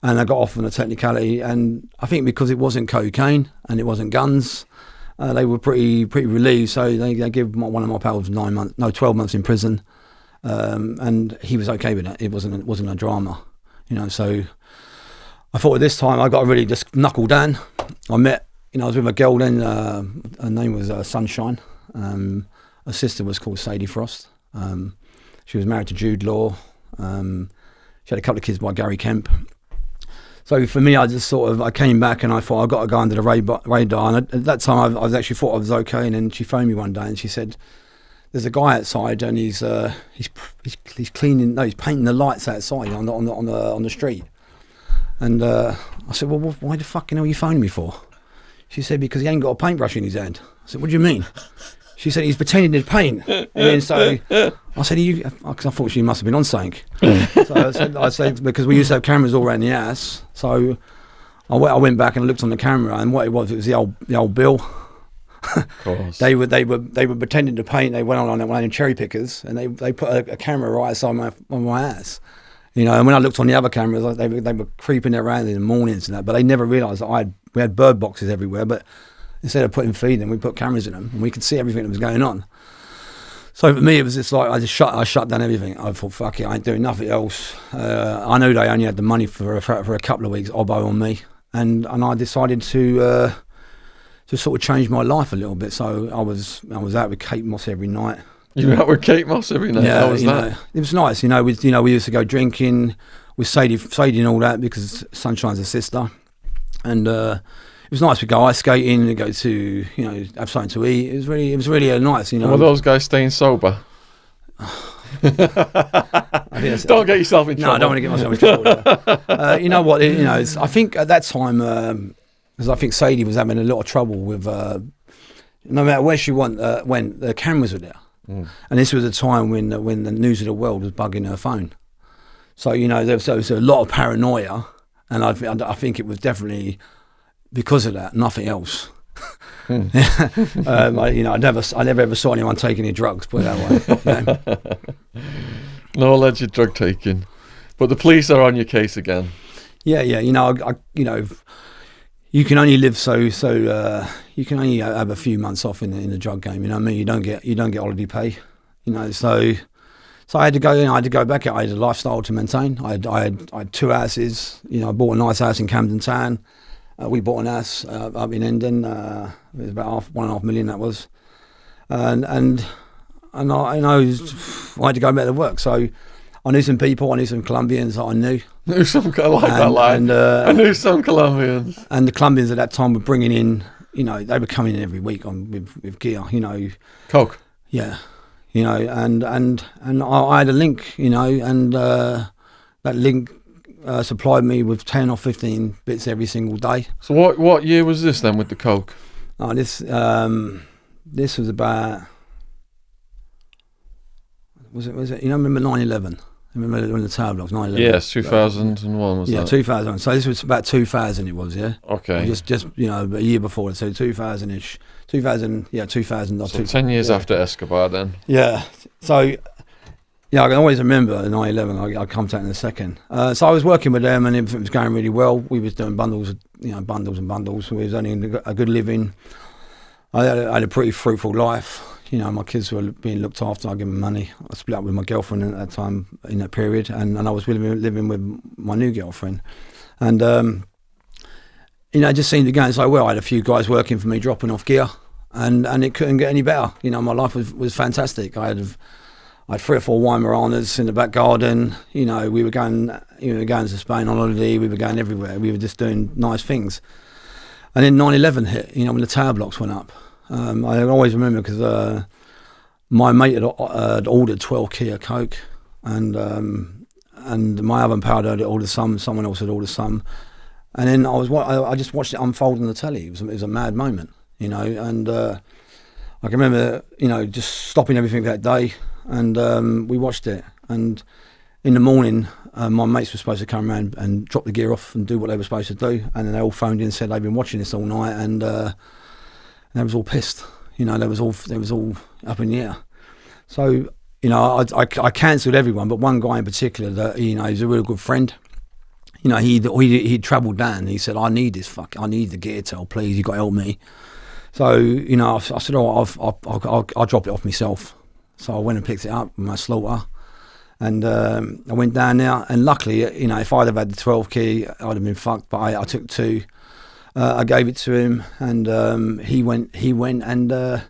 And I got off on a technicality. And I think because it wasn't cocaine and it wasn't guns, they were pretty relieved. So they gave one of my pals 12 months in prison. And he was okay with it. It wasn't a drama, So I thought at this time I got to really just knuckle down. I was with a girl then, her name was Sunshine. Her sister was called Sadie Frost. She was married to Jude Law. She had a couple of kids by Gary Kemp. So for me, I came back and I thought I've got to go under the radar. And at that time, I actually thought I was okay. And then she phoned me one day and she said, there's a guy outside and he's cleaning, he's painting the lights outside on the street. And I said, well, why the fucking hell are you phoning me for? She said, because he ain't got a paintbrush in his hand. I said, what do you mean? She said, he's pretending to paint. And then so I said, because I thought she must have been on something. So I said, because we used to have cameras all around the house. So I went back and looked on the camera, and what it was the old Bill. Of course. They were pretending to paint. They went on one of cherry pickers, and they put a camera right outside my ass. And when I looked on the other cameras, they were creeping around in the mornings and that, but they never realised that we had bird boxes everywhere, but instead of putting feed in, we put cameras in them, and we could see everything that was going on. So for me, it was just like I shut down everything. I thought, fuck it, I ain't doing nothing else. I knew they only had the money for a couple of weeks, Obbo on me, and I decided to sort of change my life a little bit. So I was out with Kate Moss every night. You were out with Kate Moss every night? Yeah, how was that? It was nice, we used to go drinking with Sadie and all that, because Sunshine's a sister. And it was nice. We'd go ice skating and go to, have something to eat. It was really nice, And were those guys staying sober? Don't get yourself in trouble. No, I don't want to get myself in trouble. You know what? I think at that time, because I think Sadie was having a lot of trouble with, no matter where she went, the cameras were there. Mm. And this was a time when the news of the world was bugging her phone. So, there was a lot of paranoia. And I think it was definitely because of that, nothing else. I never ever saw anyone taking any drugs, put it that way. No alleged drug taking, but the police are on your case again. Yeah. You can only live so. You can only have a few months off in the drug game. You know what I mean? You don't get holiday pay. So I had to go. I had to go back. I had a lifestyle to maintain. I had two houses. I bought a nice house in Camden Town. We bought an house up in Endon. It was about $1.5 million. That was, and I had to go back to work. So I knew some people. I knew some Colombians that I knew. I knew some Colombians. And the Colombians at that time were bringing in. They were coming in every week with gear. Coke. Yeah. And I had a link, and that link supplied me with 10 or 15 bits every single day. So what year was this then with the coke? Oh, this was about, was it? Remember 9/11? Remember when the tower blocks, 9/11? Yes, 2001 was that? Yeah, 2000. So this was about 2000 it was, yeah? Okay. Just a year before, so 2000-ish. 2000, yeah, 2000. So 10 years after Escobar then? Yeah. So, yeah, I can always remember 9/11. I'll come to that in a second. So I was working with them and everything was going really well. We was doing bundles and bundles. We was earning a good living. I had a pretty fruitful life. My kids were being looked after. I gave them money. I split up with my girlfriend at that time, in that period, and I was living with my new girlfriend. And, it just seemed to go so well. I had a few guys working for me, dropping off gear, and it couldn't get any better. My life was fantastic. I had 3 or 4 Weimaraners in the back garden. We were going to Spain on holiday. We were going everywhere. We were just doing nice things. And then 9/11 hit, when the tower blocks went up. I always remember because my mate had ordered 12 key of coke, and my other pal had ordered some. Someone else had ordered some, and then I just watched it unfold on the telly. It was a mad moment, and I can remember just stopping everything that day, and we watched it. And in the morning, my mates were supposed to come around and drop the gear off and do what they were supposed to do, and then they all phoned in and said they'd been watching this all night, and they was all pissed. They was all up in the air. So I cancelled everyone, but one guy in particular that he's a real good friend. He'd travelled down. He said, I need the gear tail, please. You got to help me. So I said, I'll drop it off myself. So I went and picked it up with my slaughter. And I went down there, and luckily, if I'd have had the 12 key, I'd have been fucked. But I took 2. I gave it to him, and he went into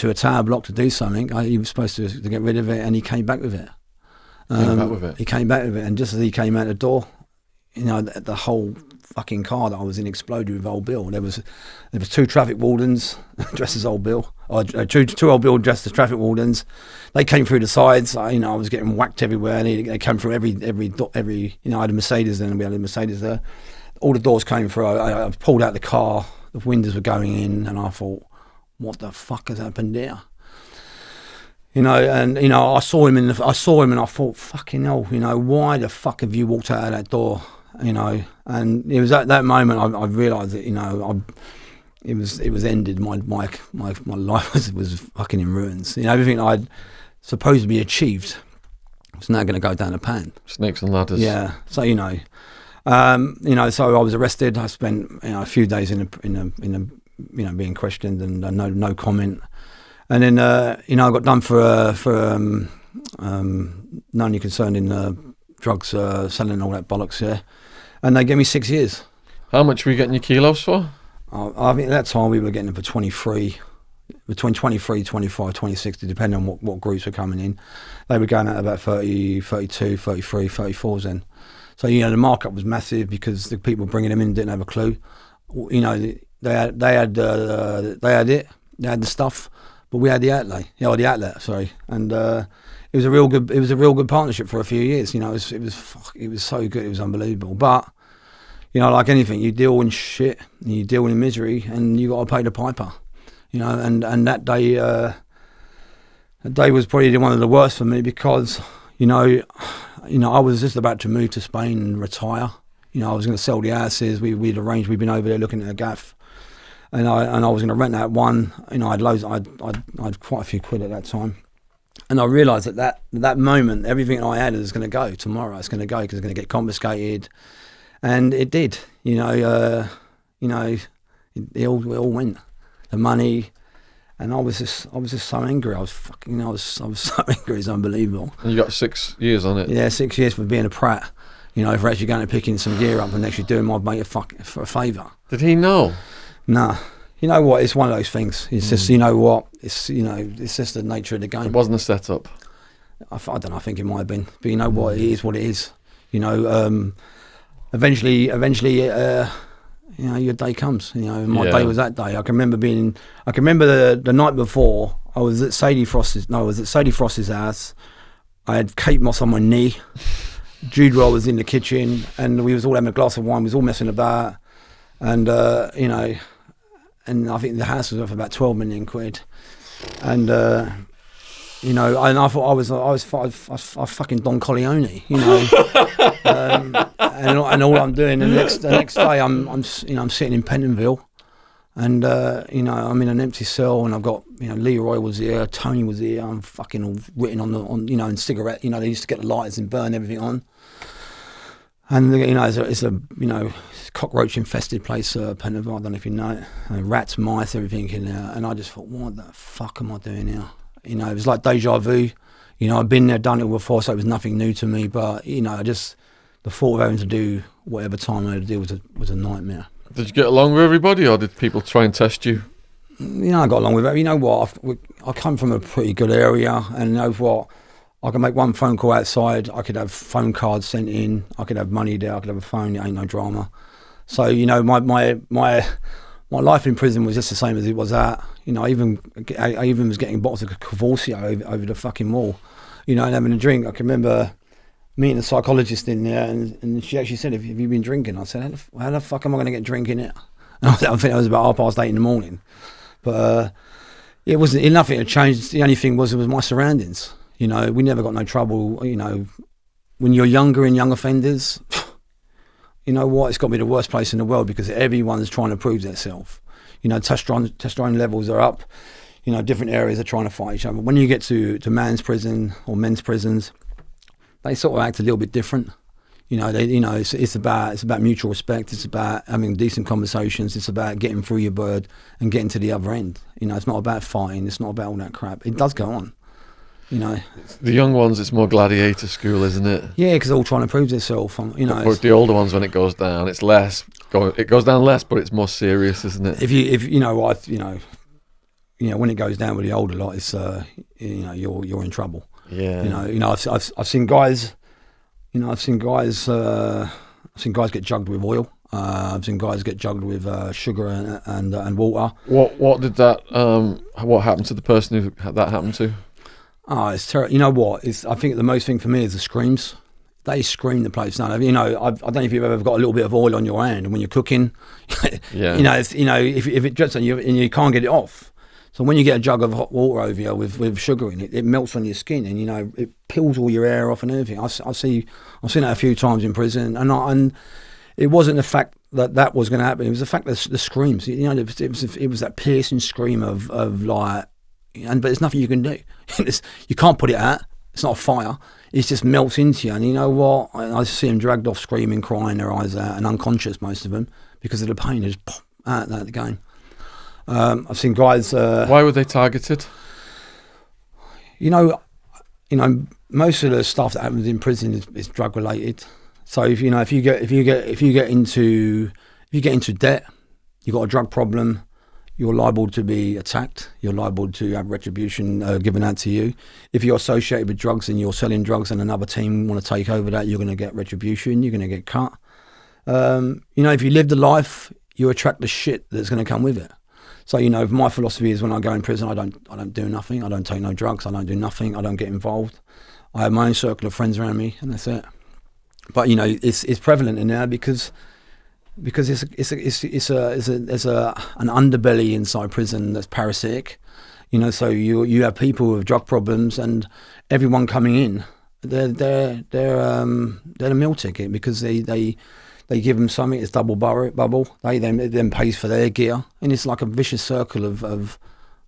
a tower block to do something. He was supposed to get rid of it, and he came back with it. He came back with it, and just as he came out the door, the whole fucking car that I was in exploded with Old Bill. There was 2 traffic wardens dressed as Old Bill, or two Old Bill dressed as traffic wardens. They came through the sides. I was getting whacked everywhere, and they came through every. I had a Mercedes then, and we had a Mercedes there. All the doors came through. I pulled out the car. The windows were going in, and I thought, "What the fuck has happened there?" I saw him, and I thought, "Fucking hell!" Why the fuck have you walked out of that door? And it was at that moment I realised that it was ended. My life was fucking in ruins. Everything I'd supposed to be achieved was now going to go down the pan. Snakes and ladders. Yeah. So so I was arrested. I spent a few days in a being questioned, and no comment. And then I got done for knowing you're concerned in drugs, selling and all that bollocks. Yeah, and they gave me 6 years. How much were you getting your kilos for? I think at that time we were getting them for 23, between 23, 25, 26, depending on what groups were coming in. They were going at about 30, 32, 33, 34s then. So, the markup was massive because the people bringing them in didn't have a clue. They had the stuff, but we had the outlet, sorry. And it was a real good partnership for a few years. It was so good, it was unbelievable. But like anything, you deal in shit, and you deal in misery, and you got to pay the piper. And that day was probably one of the worst for me because I was just about to move to Spain and retire. I was going to sell the houses. We'd arranged. We'd been over there looking at a gaff, and I was going to rent that one. I'd loads. I'd quite a few quid at that time, and I realised that moment, everything I had is going to go tomorrow. It's going to go because it's going to get confiscated, and it did. It all went. The money. And I was just so angry. I was so angry. It's unbelievable. And you got 6 years on it. Yeah, 6 years for being a prat. For actually going and picking some gear up and actually doing my mate a favour. Did he know? Nah. You know what? It's one of those things. It's just it's just the nature of the game. It wasn't a setup. I don't know. I think it might have been, but you know what? It is what it is. Eventually. Your day comes. My day was that day. I can remember the night before. I was at Sadie Frost's house. I had Kate Moss on my knee. Jude Roll was in the kitchen, and we was all having a glass of wine. We was all messing about, and and I think the house was worth about 12 million quid, and You know, and I thought I was fucking Don Corleone, you know, and all I'm doing the next day I'm sitting in Pentonville, and you know, I'm in an empty cell, and I've got, you know, Leroy was here, Tony was here, I'm fucking all written on you know, in cigarette, you know, they used to get the lighters and burn everything on, and you know, it's a you know, cockroach infested place, Pentonville. I don't know if you know it, rats, mice, everything in there, and I just thought, what the fuck am I doing here? You know, it was like deja vu. You know, I've been there, done it before, so it was nothing new to me. But you know, the thought of having to do whatever time I had to do was a nightmare. Did you get along with everybody, or did people try and test you? You know, I got along with it. You know what? I come from a pretty good area, and you know what? I can make one phone call outside. I could have phone cards sent in. I could have money there. I could have a phone. It ain't no drama. So you know, my life in prison was just the same as it was at. You know, I even was getting bottles of Cavourcio over the fucking wall, you know, and having a drink. I can remember meeting a psychologist in there, and she actually said, have you been drinking? I said, how the fuck am I going to get drinking it? And I think it was about 8:30 in the morning. But it wasn't, nothing had changed. The only thing was, it was my surroundings. You know, we never got no trouble. You know, when you're younger and young offenders, you know what, it's got to be the worst place in the world, because everyone's trying to prove themselves. You know, testosterone levels are up. You know, different areas are trying to fight each other. When you get to man's prison or men's prisons, they sort of act a little bit different. You know, it's about mutual respect. It's about having decent conversations. It's about getting through your bird and getting to the other end. You know, it's not about fighting. It's not about all that crap. It does go on. You know, the young ones, it's more gladiator school, isn't it? Yeah, because they're all trying to prove themselves. You know, but the older ones, when it goes down, it's less. It goes down less, but it's more serious, isn't it? If you know, when it goes down with the older lot, it's you know, you're in trouble. Yeah. You know, I've seen guys. You know, I've seen guys get jugged with oil. I've seen guys get jugged with sugar and water. What did that? What happened to the person who that happened to? Oh, it's terrible. You know what? I think the most thing for me is the screams. They scream the place down. You know, I don't know if you've ever got a little bit of oil on your hand when you're cooking. Yeah. You know, if it drips on you and you can't get it off. So when you get a jug of hot water over you with sugar in it, it melts on your skin, and you know, it peels all your hair off and everything. I've seen that a few times in prison, and it wasn't the fact that was going to happen. It was the fact that the screams. You know, it was that piercing scream of like. But there's nothing you can do. You can't put it out. It's not a fire. It just melts into you. And you know what? I see them dragged off screaming, crying their eyes out, and unconscious, most of them, because of the pain. They just pop out the game. I've seen guys. Why were they targeted? You know, most of the stuff that happens in prison is drug related. So if you get into debt, you've got a drug problem. You're liable to be attacked. You're liable to have retribution given out to you. If you're associated with drugs and you're selling drugs and another team want to take over that, you're going to get retribution. You're going to get cut. You know, if you live the life, you attract the shit that's going to come with it. So, you know, my philosophy is, when I go in prison, I don't do nothing. I don't take no drugs. I don't do nothing. I don't get involved. I have my own circle of friends around me, and that's it. But you know, it's prevalent in there because there's an underbelly inside prison that's parasitic, you know. So you have people with drug problems, and everyone coming in, they're the meal ticket, because they give them something. It's double bubble. They then pays for their gear, and it's like a vicious circle of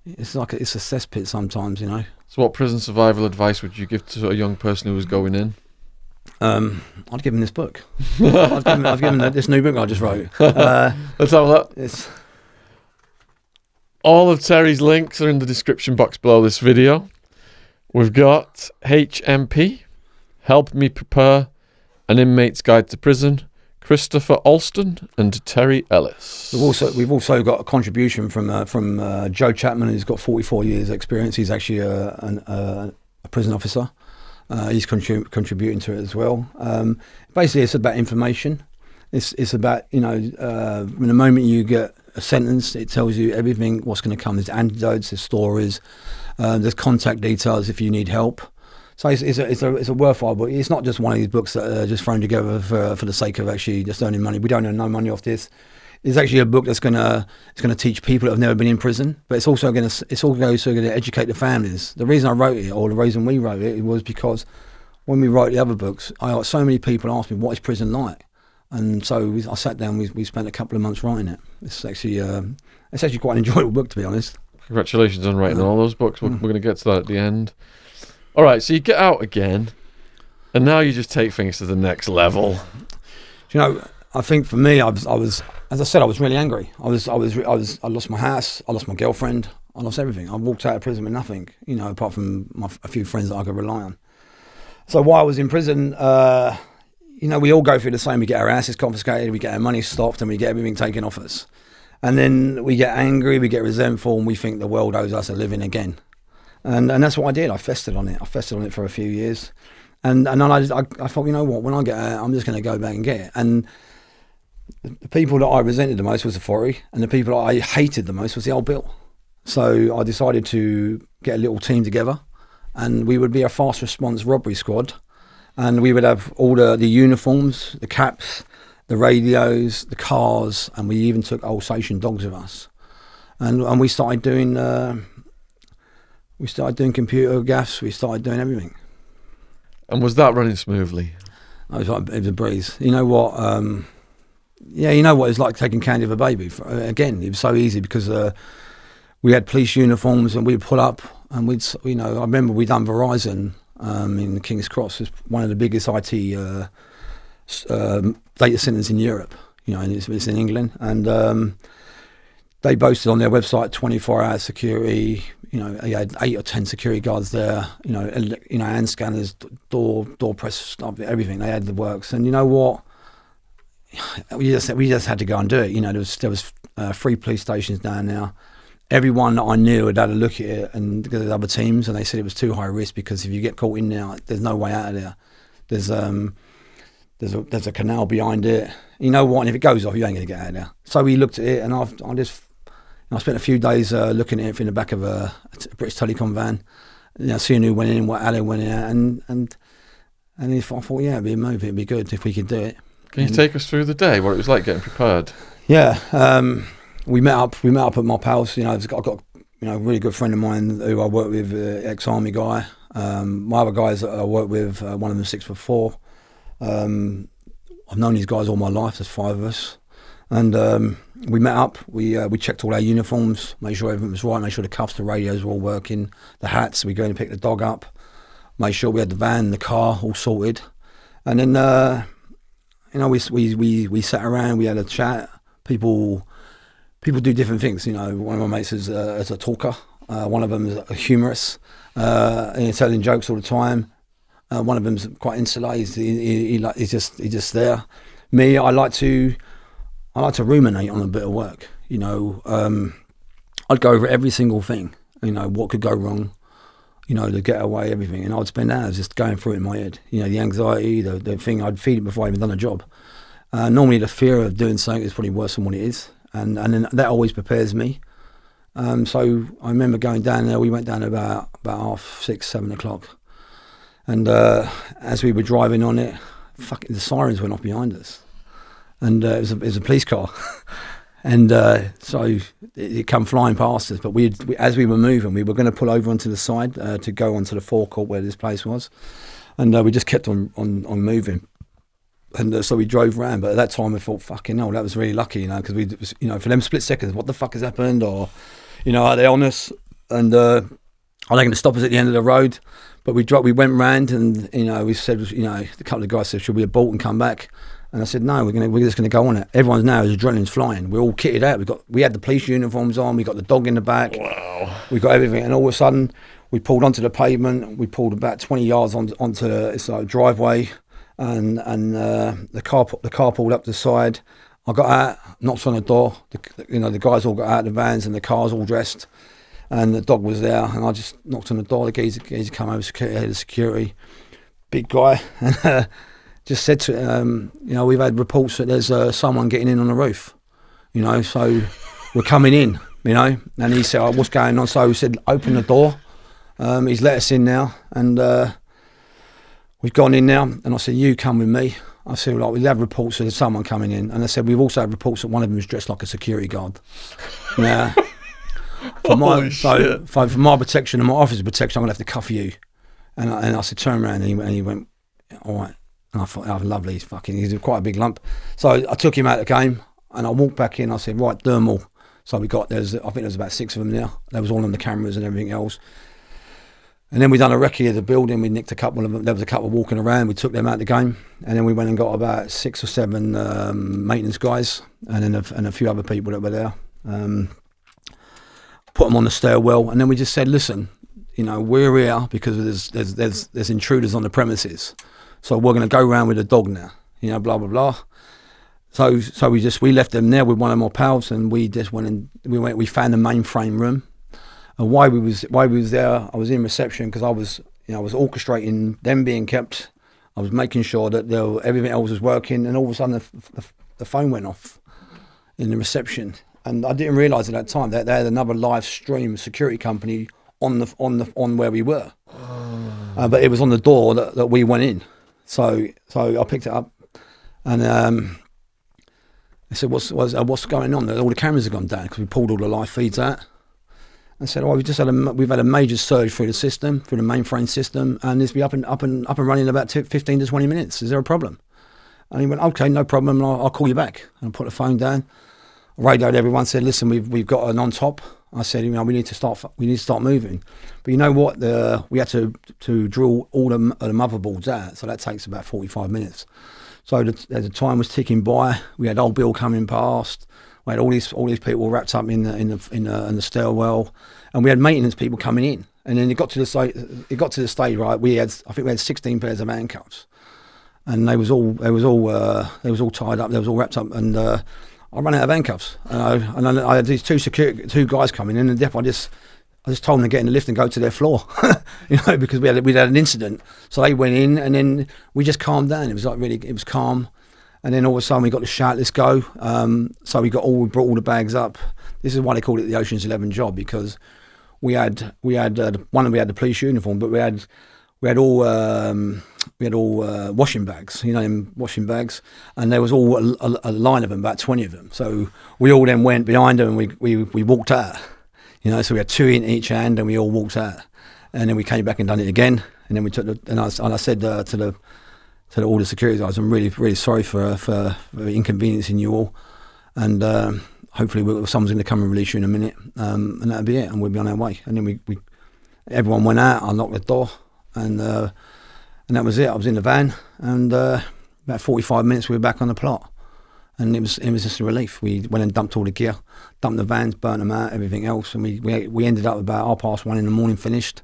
it's a cesspit sometimes, you know. So what prison survival advice would you give to a young person who was going in? I'd give him this book. I've given this new book I just wrote. Let's have a look. All of Terry's links are in the description box below this video. We've got HMP, Help Me Prepare, An Inmate's Guide to Prison, Christopher Alston, and Terry Ellis. We've also got a contribution from Joe Chapman, who's got 44 years experience. He's actually a prison officer. He's contributing to it as well. Basically, it's about information. It's about, you know, in the moment you get a sentence, it tells you everything, what's going to come. There's antidotes, there's stories, there's contact details if you need help. So it's a worthwhile book. It's not just one of these books that are just thrown together for the sake of actually just earning money. We don't earn no money off this. It's actually a book that's gonna teach people that have never been in prison, but it's also gonna educate the families. The reason I wrote it, or the reason we wrote it, was because when we wrote the other books, I got so many people ask me, what is prison like? And so I sat down, we spent a couple of months writing it. It's actually quite an enjoyable book, to be honest. Congratulations on writing all those books. We're going to get to that at the end. All right, so you get out again, and now you just take things to the next level. You know, I think for me, I was, as I said, I was really angry. I lost my house, I lost my girlfriend, I lost everything. I walked out of prison with nothing, you know, apart from a few friends that I could rely on. So while I was in prison, you know, we all go through the same. We get our asses confiscated, we get our money stopped, and we get everything taken off us. And then we get angry, we get resentful, and we think the world owes us a living again. And that's what I did. I festered on it for a few years. And then I thought, you know what, when I get out, I'm just going to go back and get it. And the people that I resented the most was authority, and the people that I hated the most was the old Bill. So I decided to get a little team together, and we would be a fast response robbery squad. And we would have all the uniforms, the caps, the radios, the cars, and we even took Alsatian dogs with us. And we started doing computer gaffes, we started doing everything. And was that running smoothly? It was a breeze. You know what? You know what it's like taking candy of a baby. Again, it was so easy because we had police uniforms, and we'd pull up, and I remember we'd done Verizon in King's Cross. It's one of the biggest IT data centers in Europe, you know, and it's in England. And they boasted on their website 24-hour security. You know, they had 8 or 10 security guards there. You know, hand scanners, door press stuff, everything. They had the works. And you know what? We just had to go and do it. You know, there was 3 police stations down there. Everyone that I knew had a look at it, and because there's other teams, and they said it was too high risk because if you get caught in there, there's no way out of there. There's a canal behind it. You know what? And if it goes off, you ain't gonna get out of there. So we looked at it, and I spent a few days looking at it in the back of a British Telecom van, you know, seeing who went in, what alley went in, and I thought, yeah, it'd be a movie, it'd be good if we could do it. Can you take us through the day, what it was like getting prepared? Yeah. We met up at my pals. You know, I've got a really good friend of mine who I work with, ex-army guy. My other guys that I work with, one of them 6'4". I've known these guys all my life. There's 5 of us, and we met up. We checked all our uniforms, made sure everything was right, made sure the cuffs, the radios were all working, the hats. We go in and pick the dog up, made sure we had the van, the car all sorted, and then you know, we sat around, we had a chat. People do different things, you know. One of my mates is a talker. One of them is a humorous, and he's telling jokes all the time. One of them's quite insular. He's just there. Me, I like to ruminate on a bit of work. You know, I'd go over every single thing. You know, what could go wrong. You know, the getaway, everything, and I'd spend hours just going through it in my head. You know, the anxiety, the thing. I'd feed it before I even done a job. Normally, the fear of doing something is probably worse than what it is. And then that always prepares me. So I remember going down there. We went down about 6:30, 7 o'clock, and as we were driving on it, the sirens went off behind us, and it was a police car, and so it come flying past us. But as we were moving, we were going to pull over onto the side to go onto the forecourt where this place was, and we just kept on moving. And so we drove around, but at that time I thought, fucking hell, that was really lucky, you know, because you know, for them split seconds, what the fuck has happened, or, you know, are they on us? And are they going to stop us at the end of the road? But we went round, and you know, we said, you know, a couple of guys said, should we abort and come back? And I said, no, we're just going to go on it. Everyone's now, his adrenaline's flying. We're all kitted out. We had the police uniforms on. We got the dog in the back. Wow. We got everything, and all of a sudden, we pulled onto the pavement. We pulled about 20 yards onto this driveway. And the car pulled up the side. I got out, knocked on the door. The guys all got out of the vans, and the cars all dressed, and the dog was there. And I just knocked on the door. The geezer come over, head of security, big guy, and just said to him, you know, we've had reports that there's someone getting in on the roof, you know, so we're coming in, you know. And he said, oh, what's going on? So we said, open the door. He's let us in now, and we've gone in now, and I said, you come with me. I said, like, we'll have reports of someone coming in. And I said, we've also had reports that one of them was dressed like a security guard. Now, for my protection and my officer's protection, I'm going to have to cuff you. And I said, turn around, and he went, all right. And I thought, oh, lovely, he's quite a big lump. So I took him out of the game, and I walked back in. I said, right, do them all. So I think there's about 6 of them now. They was all on the cameras and everything else. And then we done a recce of the building. We nicked a couple of them. There was a couple walking around. We took them out of the game. And then we went and got about 6 or 7 maintenance guys and then a few other people that were there. Put them on the stairwell. And then we just said, listen, we're here because there's intruders on the premises. So we're going to go around with a dog now, blah, blah, blah. So we left them there with one of my pals, and we just went and we found the mainframe room. And why we was there, I was in reception because I was orchestrating them being kept. I was making sure that everything else was working, and all of a sudden the phone went off in the reception, and I didn't realise at that time that they had another live stream security company on where we were, but it was on the door that we went in. So I picked it up, and I said, "What's going on? All the cameras have gone down because we pulled all the live feeds out." I said, we've had a major surge through the system, through the mainframe system, and this will be up and running in about 15 to 20 minutes. Is there a problem? And he went, okay, no problem, and I'll call you back. And I put the phone down, radioed everyone, said, listen, we've got an on top. I said, we need to start moving. But you know what? We had to drill all the motherboards out, so that takes about 45 minutes. So as the time was ticking by, we had old Bill coming past. We had all these people wrapped up in the stairwell, and we had maintenance people coming in. And then it got to the stage, right? I think we had 16 pairs of handcuffs, and they was all tied up. They was all wrapped up, and I ran out of handcuffs. And I had these two guys coming in, and I just told them to get in the lift and go to their floor, because we'd had an incident. So they went in, and then we just calmed down. It was calm. And then all of a sudden we got the shout, let's go. So we brought all the bags up. This is why they called it the Ocean's 11 job, because we had the police uniform, but we had all washing bags, washing bags, and there was all a line of them, about 20 of them. So we all then went behind them, and we walked out. So we had 2 in each hand, and we all walked out. And then we came back and done it again. And then we took I said to all the security guys, I'm really, really sorry for inconveniencing you all, and hopefully someone's going to come and release you in a minute, and that'll be it, and we'll be on our way. And then everyone went out. I knocked the door, and that was it. I was in the van, and about 45 minutes we were back on the plot, and it was just a relief. We went and dumped all the gear, dumped the vans, burnt them out, everything else, and we ended up about 1:30 in the morning, finished.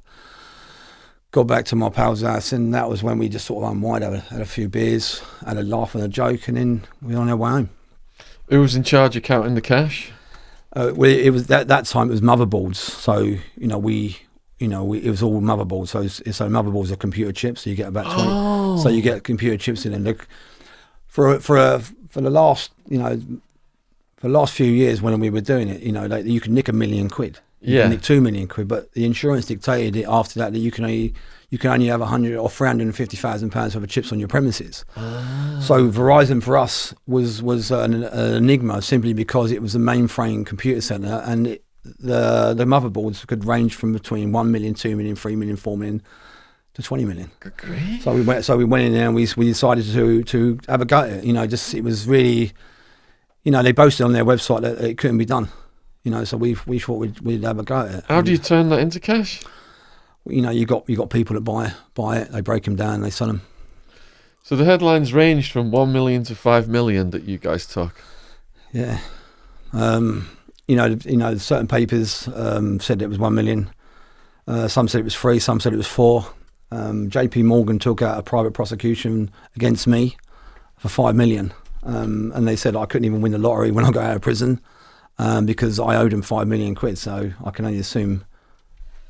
Got back to my pal's house, and that was when we just sort of unwind, had a few beers, had a laugh and a joke, and then we were on our way home. Who was in charge of counting the cash? It was that time. It was motherboards, so it was all motherboards. So motherboards are computer chips. So you get about 20. Oh. So you get computer chips in them. For the last few years when we were doing it, you could nick £1 million. You can nick £2 million, but the insurance dictated it after that you can only have 100 or £350,000 worth of chips on your premises. So Verizon for us was an enigma, simply because it was a mainframe computer center, and the motherboards could range from between 1 million, 2 million, 3 million, 4 million to 20 million. Good grief. So we went in there and we decided to have a go at it. It was really, they boasted on their website that it couldn't be done. So we thought we'd have a go at it. How do you turn that into cash? You got people that buy it. They break them down. They sell them. So the headlines ranged from 1 million to 5 million that you guys took. Yeah. Certain papers said it was 1 million. Some said it was 3. Some said it was 4. JP Morgan took out a private prosecution against me for 5 million, and they said I couldn't even win the lottery when I got out of prison. Because I owed him £5 million, so I can only assume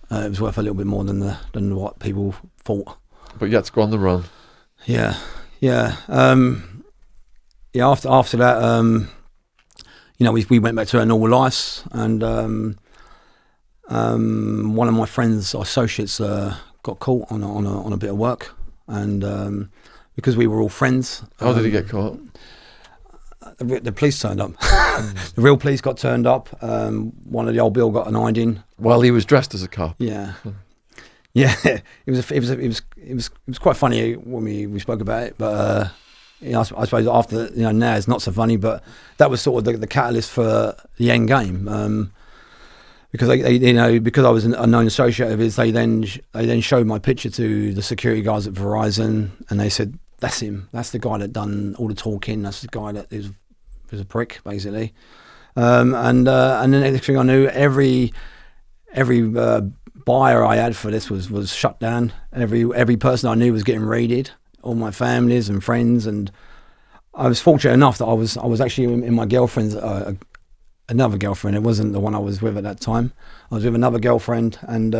it was worth a little bit more than what people thought. But you had to go on the run. Yeah. After that, we went back to our normal lives, and one of my friends, associates, got caught on a bit of work, and because we were all friends. How did he get caught? The police turned up. The real police got turned up. One of the old Bill got an hiding. While he was dressed as a cop. Yeah, yeah. It was quite funny when we spoke about it, but I suppose after now it's not so funny. But that was sort of the catalyst for the end game. Because because I was a known associate of his, they then showed my picture to the security guards at Verizon, and they said, "That's him. That's the guy that done all the talking. That's the guy that was a prick, basically." And the next thing I knew, every buyer I had for this was shut down. Every person I knew was getting raided. All my families and friends, and I was fortunate enough that I was actually in my girlfriend's. Another girlfriend. It wasn't the one I was with at that time. I was with another girlfriend, and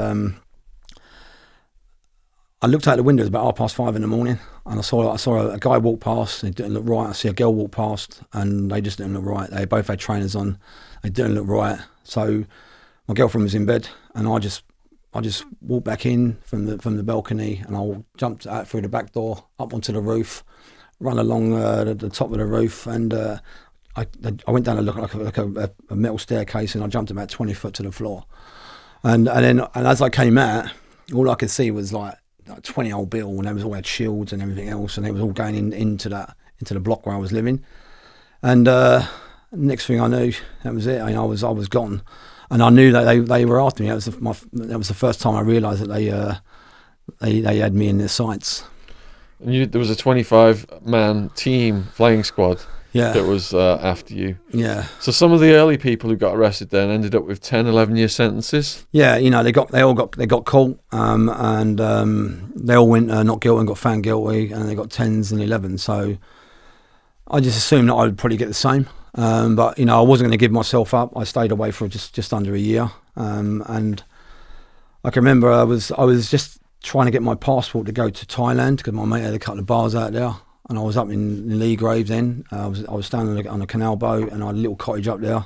I looked out the window. It was about 5:30 in the morning, and I saw a guy walk past. And it didn't look right. I see a girl walk past, and they just didn't look right. They both had trainers on. They didn't look right. So my girlfriend was in bed, and I just walked back in from the balcony, and I jumped out through the back door up onto the roof, run along the top of the roof, and. I went down like a metal staircase, and I jumped about 20 foot to the floor, and as I came out, all I could see was like 20 old Bill, and they was all had shields and everything else, and they was all going into the block where I was living, and next thing I knew, that was it. I was gone, and I knew that they were after me. That was the first time I realised that they had me in their sights. And there was a 25-man team flying squad. Yeah. That was after you. Yeah. So some of the early people who got arrested then ended up with 10, 11-year sentences. Yeah, they got caught, and they all went not guilty and got found guilty, and they got 10s and 11s. So I just assumed that I would probably get the same, but I wasn't going to give myself up. I stayed away for just under a year, and I can remember I was just trying to get my passport to go to Thailand because my mate had a couple of bars out there. And I was up in Lee Grave then. I was staying on a canal boat, and I had a little cottage up there.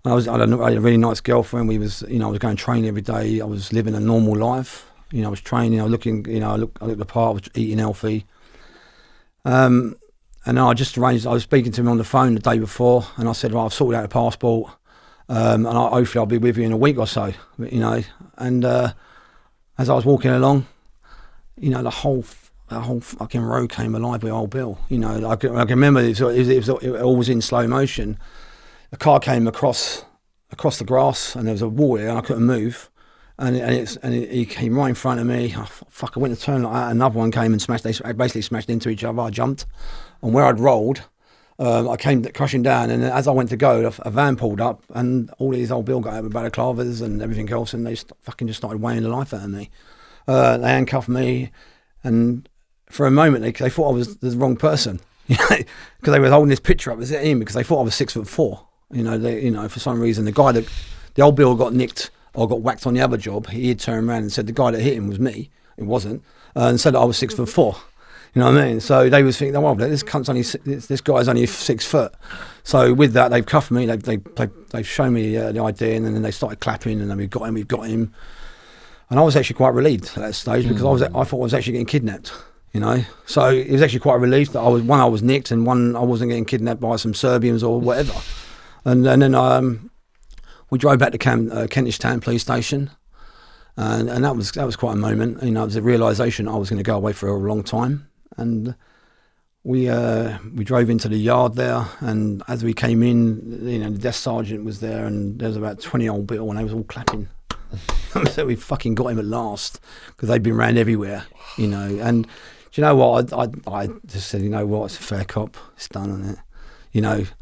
And I had a really nice girlfriend. I was going training every day. I was living a normal life. I was training. I was looking. I looked the part. I was eating healthy. And then I just arranged. I was speaking to him on the phone the day before, and I said, "Well, I've sorted out a passport, and hopefully I'll be with you in a week or so." And as I was walking along, the whole fucking road came alive with old Bill. I can remember it all was in slow motion. A car came across the grass, and there was a wall there, and I couldn't move. And he came right in front of me. I went to turn like that. Another one came and smashed. They basically smashed into each other. I jumped, and where I'd rolled, I came crashing down. And as I went to go, a van pulled up, and all these old Bill got out with balaclavas and everything else, and they just started weighing the life out of me. They handcuffed me, and for a moment they thought I was the wrong person, because they were holding this picture up as him because they thought I was 6'4". For some reason the old Bill got nicked or got whacked on the other job. He had turned around and said the guy that hit him was me. It wasn't, and said that I was 6'4". You know what I mean? So they was thinking, well, this guy's only 6 foot. So with that, they've cuffed me. They've shown me the ID, and then they started clapping, and then we've got him. And I was actually quite relieved at that stage because I thought I was actually getting kidnapped. So it was actually quite a relief that I was nicked, and one I wasn't getting kidnapped by some Serbians or whatever. And then we drove back to Kentish Town Police Station, and that was quite a moment. It was a realisation I was going to go away for a long time, and we drove into the yard there, and as we came in, the desk sergeant was there, and there was about 20 old Bill, and they was all clapping. So we fucking got him at last because they'd been round everywhere, and. Do you know what? I just said, it's a fair cop. It's done, isn't it?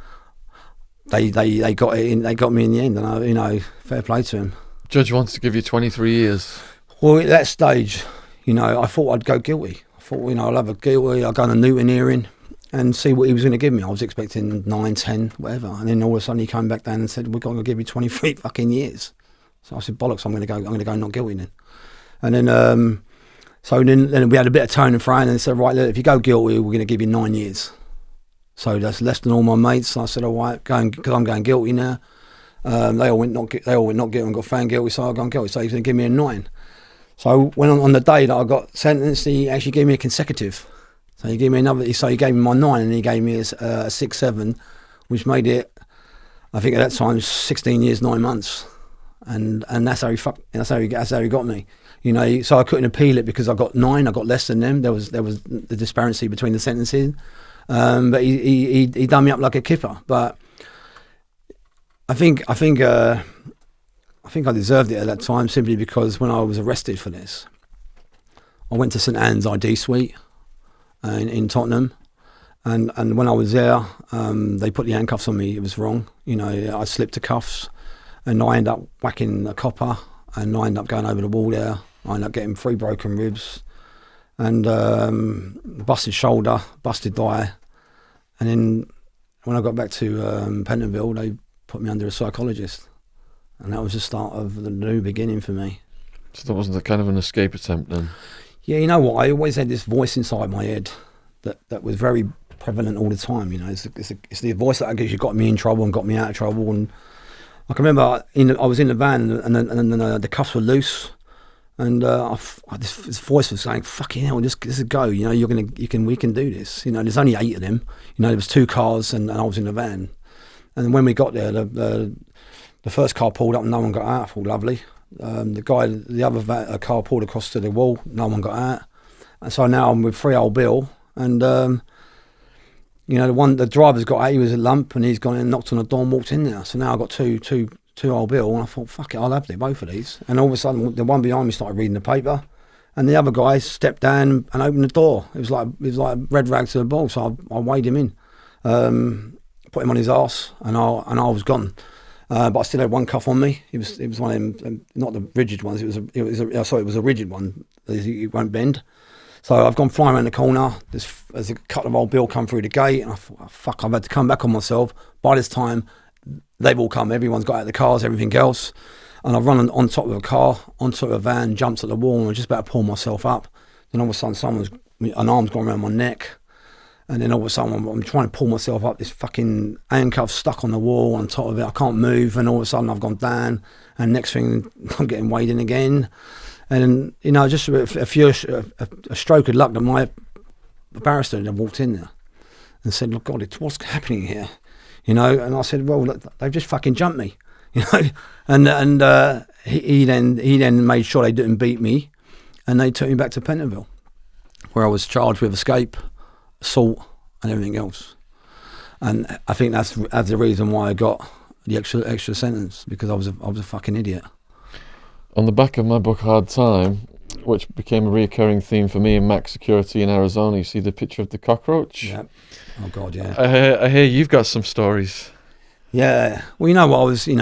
They got it in. They got me in the end, and fair play to him. Judge wants to give you 23 years. Well, at that stage, I thought I'd go guilty. I thought, I'll have a guilty. I'll go on a Newton hearing and see what he was going to give me. I was expecting 9, 10, whatever, and then all of a sudden he came back down and said, "We're going to give you 23 fucking years." So I said, "Bollocks! I'm going to go not guilty then." And then. So then we had a bit of tone and fro, and they said, right, look, if you go guilty, we're going to give you 9 years. So that's less than all my mates. So I said, all right, because I'm going guilty now. They all went not guilty and got found guilty, so I've gone guilty. So he's going to give me a 9. So when on the day that I got sentenced, he actually gave me a consecutive. So he gave me another. So he gave me my 9, and he gave me a 6-7, which made it, I think at that time, 16 years 9 months, and that's how he got me. You know, so I couldn't appeal it because I got 9. I got less than them. There was the disparity between the sentences, but he done me up like a kipper. But I think I deserved it at that time simply because when I was arrested for this, I went to St Anne's ID suite in Tottenham, and when I was there, they put the handcuffs on me. It was wrong. You know, I slipped the cuffs, and I ended up whacking a copper, and I ended up going over the wall there. I ended up getting 3 broken ribs, and busted shoulder, busted thigh, and then when I got back to Pentonville, they put me under a psychologist, and that was the start of the new beginning for me. So that wasn't kind of an escape attempt then? Yeah, you know what? I always had this voice inside my head that was very prevalent all the time. You know, it's the voice that I guess got me in trouble and got me out of trouble. And I can remember I was in the van and the cuffs were loose, and this voice was saying, "Fucking hell, just go. You know, we can do this. You know, there's only 8 of them. You know, there was 2 cars and I was in the van." And when we got there, the first car pulled up and no one got out. I thought, lovely. The other car pulled across to the wall. No one got out. And so now I'm with 3 old Bill. And, you know, the driver's got out. He was a lump and he's gone and knocked on the door and walked in there. So now I've got two old Bill. And I thought, fuck it, I'll have both of these. And all of a sudden, the one behind me started reading the paper. And the other guy stepped down and opened the door. It was like red rag to the bull. So I weighed him in. Put him on his arse, and I was gone. But I still had 1 cuff on me. It was one of them, not the rigid ones. It was a rigid one. It won't bend. So I've gone flying around the corner. There's a couple of old Bill come through the gate, and I thought, oh, fuck, I've had to come back on myself. By this time, they've all come. Everyone's got out of the cars, everything else. And I've run on top of a car, onto a van, jumped at the wall, and I was just about to pull myself up. Then all of a sudden, an arm's gone around my neck. And then all of a sudden, I'm trying to pull myself up, this fucking handcuff stuck on the wall on top of it. I can't move. And all of a sudden, I've gone down. And next thing, I'm getting weighed in again. And then, you know, just a stroke of luck that my barrister had walked in there and said, look, God, what's happening here? You know, and I said, well, look, they've just fucking jumped me, you know. And he then made sure they didn't beat me. And they took me back to Pentonville, where I was charged with escape, assault and everything else. And I think that's the reason why I got the extra sentence, because I was a fucking idiot. On the back of my book Hard Time, which became a reoccurring theme for me in max security in Arizona, you see the picture of the cockroach? Yeah. Oh God, yeah. I hear you've got some stories. Yeah. Well, you know what, I was in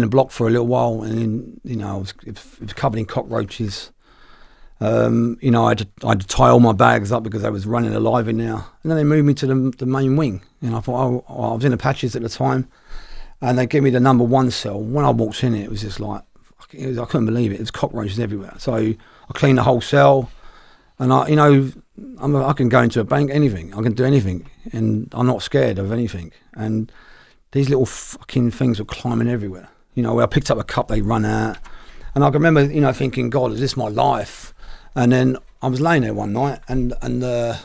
the block for a little while, and then, you know, it was covered in cockroaches. You know, I had to tie all my bags up because I was running alive in there. And then they moved me to the main wing. And I thought, I was in the patches at the time, and they gave me the number 1 cell. When I walked in, it was just like, I couldn't believe it. There was cockroaches everywhere. So I cleaned the whole cell, and I can go into a bank, anything. I can do anything, and I'm not scared of anything. And these little fucking things were climbing everywhere. You know, where I picked up a cup, they run out. And I can remember, you know, thinking, God, is this my life? And then I was laying there one night, and the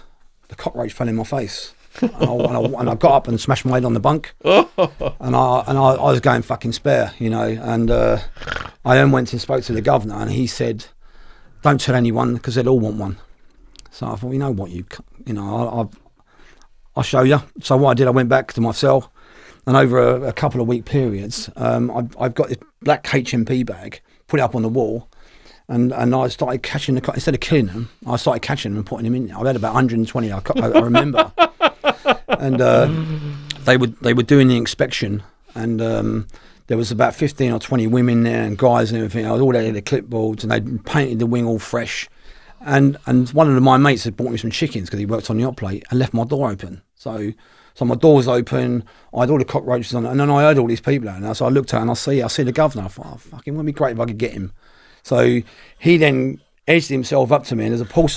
cockroach fell in my face, and I got up and smashed my head on the bunk, and I was going fucking spare, you know. And I then went and spoke to the governor, and he said, "Don't tell anyone because they'll all want one." So I thought, you know what, I'll show you. So what I did, I went back to my cell, and over a couple of week periods, I've got this black HMP bag, put it up on the wall. And I started catching instead of killing them, I started catching them and putting them in there. I've had about 120, I remember. And they were doing the inspection, and there was about 15 or 20 women there and guys and everything. I was all there with the clipboards, and they'd painted the wing all fresh. And one of my mates had bought me some chickens because he worked on the hot plate, and left my door open. So my door was open, I had all the cockroaches on it, and then I heard all these people out there. So I looked at it and I see the governor. I thought, oh, fucking, wouldn't it be great if I could get him. So he then edged himself up to me, and there's a pool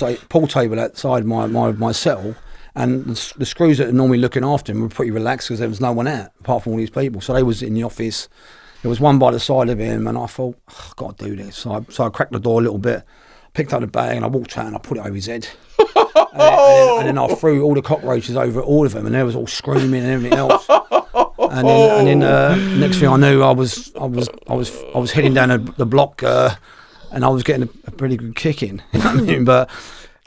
table outside my cell, and the screws that are normally looking after him were pretty relaxed because there was no one out apart from all these people. So they was in the office, There was one by the side of him, and I thought, I've got to do this. So I cracked the door a little bit, picked up the bag, and I walked out and I put it over his head. And then I threw all the cockroaches over all of them, and they was all screaming and everything else. And then next thing I knew, I was heading down the block, and I was getting a pretty good kick in. You know what I mean? But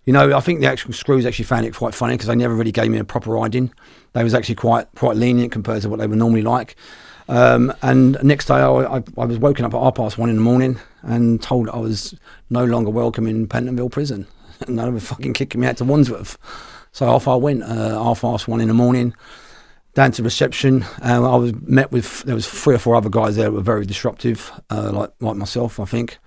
I think the actual screws actually found it quite funny because they never really gave me a proper riding. They was actually quite lenient compared to what they were normally like. And next day, I was woken up at 1:30 in the morning and told I was no longer welcome in Pentonville prison. And they were fucking kicking me out to Wandsworth. So off I went, 1:30 in the morning, down to reception. I was met with, there was 3 or 4 other guys there that were very disruptive, like myself, I think.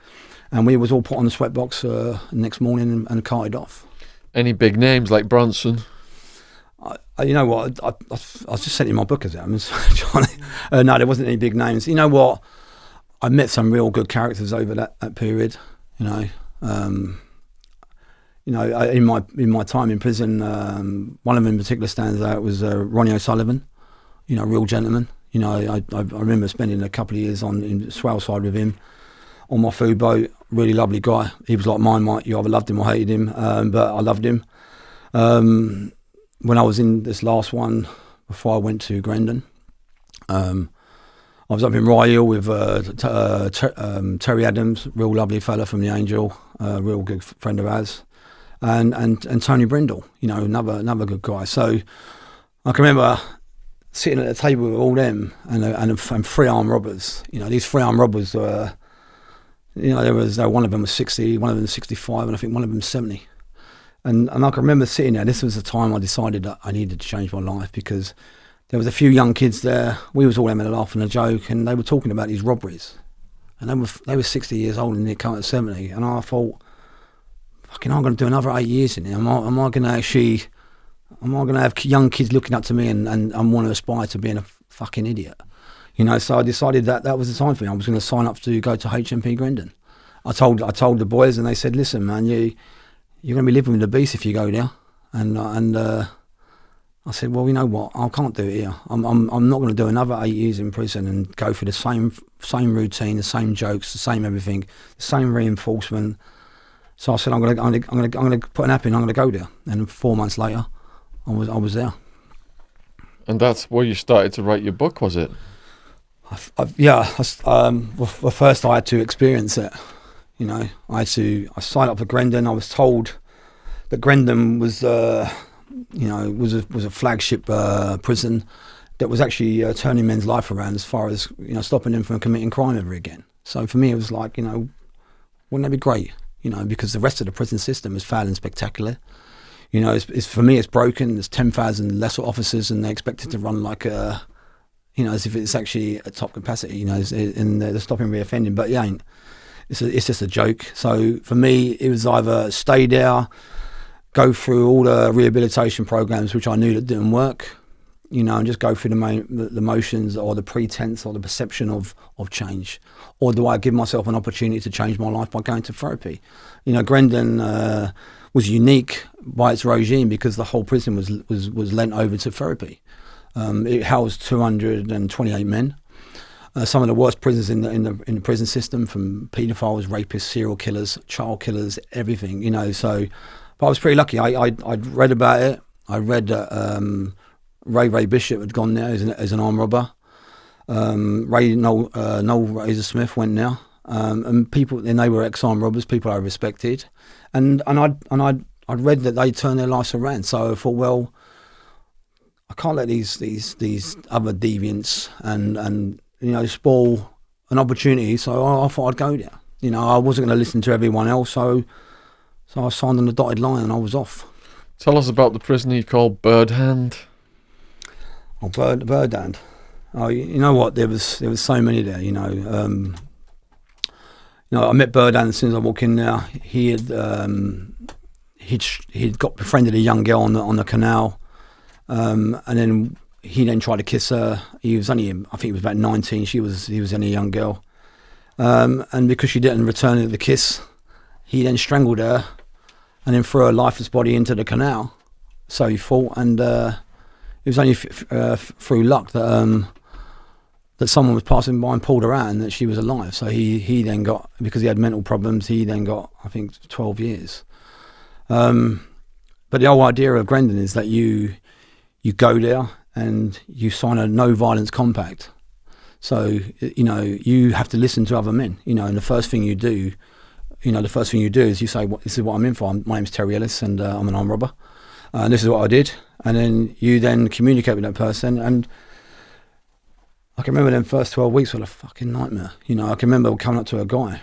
And we was all put on the sweatbox the next morning and carted off. Any big names like Bronson? You know what? I was just sending my book as Johnny. No, there wasn't any big names. You know what? I met some real good characters over that period. In my time in prison, one of them in particular stands out was Ronnie O'Sullivan. Real gentleman. I remember spending a couple of years in Swaleside with him on my food boat. Really lovely guy. He was like mine, Mike. You either loved him or hated him, but I loved him. When I was in this last one, before I went to Grendon, I was up in Rye Hill with Terry Adams, real lovely fella from the Angel, real good friend of ours, and Tony Brindle, another good guy. So I can remember sitting at the table with all them and 3 armed robbers. These 3 armed robbers were, there was one of them was 60, one of them was 65, and I think one of them was 70. And I can remember sitting there. This was the time I decided that I needed to change my life because there was a few young kids there. We was all having a laugh and a joke, and they were talking about these robberies. And they were 60 years old and they're coming at 70. And I thought, fucking, I'm going to do another 8 years in here. Am I going to have young kids looking up to me and want to aspire to being a fucking idiot? So I decided that was the time for me. I was going to sign up to go to HMP Grendon. I told the boys, and they said, listen, man, you're going to be living with the beast if you go there. And I said, well, you know what? I can't do it here. I'm not going to do another 8 years in prison and go through the same routine, the same jokes, the same everything, the same reinforcement. So I said, I'm going to put an app in. I'm going to go there. And 4 months later, I was there. And that's where you started to write your book, was it? Well, first I had to experience it. I signed up for Grendon. I was told that Grendon was a flagship prison that was actually turning men's life around as far as stopping them from committing crime ever again. So for me, it was like, wouldn't that be great? Because the rest of the prison system is foul and spectacular. It's for me, it's broken. There's 10,000 lesser officers, and they're expected to run like as if it's actually at top capacity. And they're stopping reoffending, but it ain't. It's just a joke. So for me, it was either stay there, go through all the rehabilitation programs, which I knew that didn't work, and just go through the motions or the pretense or the perception of change. Or do I give myself an opportunity to change my life by going to therapy? Grendon was unique by its regime because the whole prison was lent over to therapy. It housed 228 men. Some of the worst prisoners in the prison system, from paedophiles, rapists, serial killers, child killers, everything. So, but I was pretty lucky. I'd read about it. I read that Ray Bishop had gone there as an armed robber. Noel Razor Smith went there, and they were ex-armed robbers, people I respected, and I'd read that they turned their lives around. So I thought, well, I can't let these other deviants and spoil an opportunity. So I thought I'd go there. I wasn't going to listen to everyone else. So I signed on the dotted line and I was off. Tell us about the prison you called Birdhand. Oh, Birdhand. Oh, you know what? There was so many there. I met Birdhand as soon as I walked in there. He'd got befriended a young girl on the canal, and then he tried to kiss her. He was only, I think he was about 19. He was only a young girl, and because she didn't return the kiss, he then strangled her, and then threw her lifeless body into the canal. So he thought, and it was only through luck that that someone was passing by and pulled her out and that she was alive. So he then got, because he had mental problems, he then got, I think, 12 years. But the whole idea of Grendon is that you go there and you sign a no violence compact. So, you have to listen to other men, and the first thing you do, is you say, this is what I'm in for. My name's Terry Ellis and I'm an armed robber. And this is what I did. And then you then communicate with that person. And I can remember them first 12 weeks were a fucking nightmare. I can remember coming up to a guy.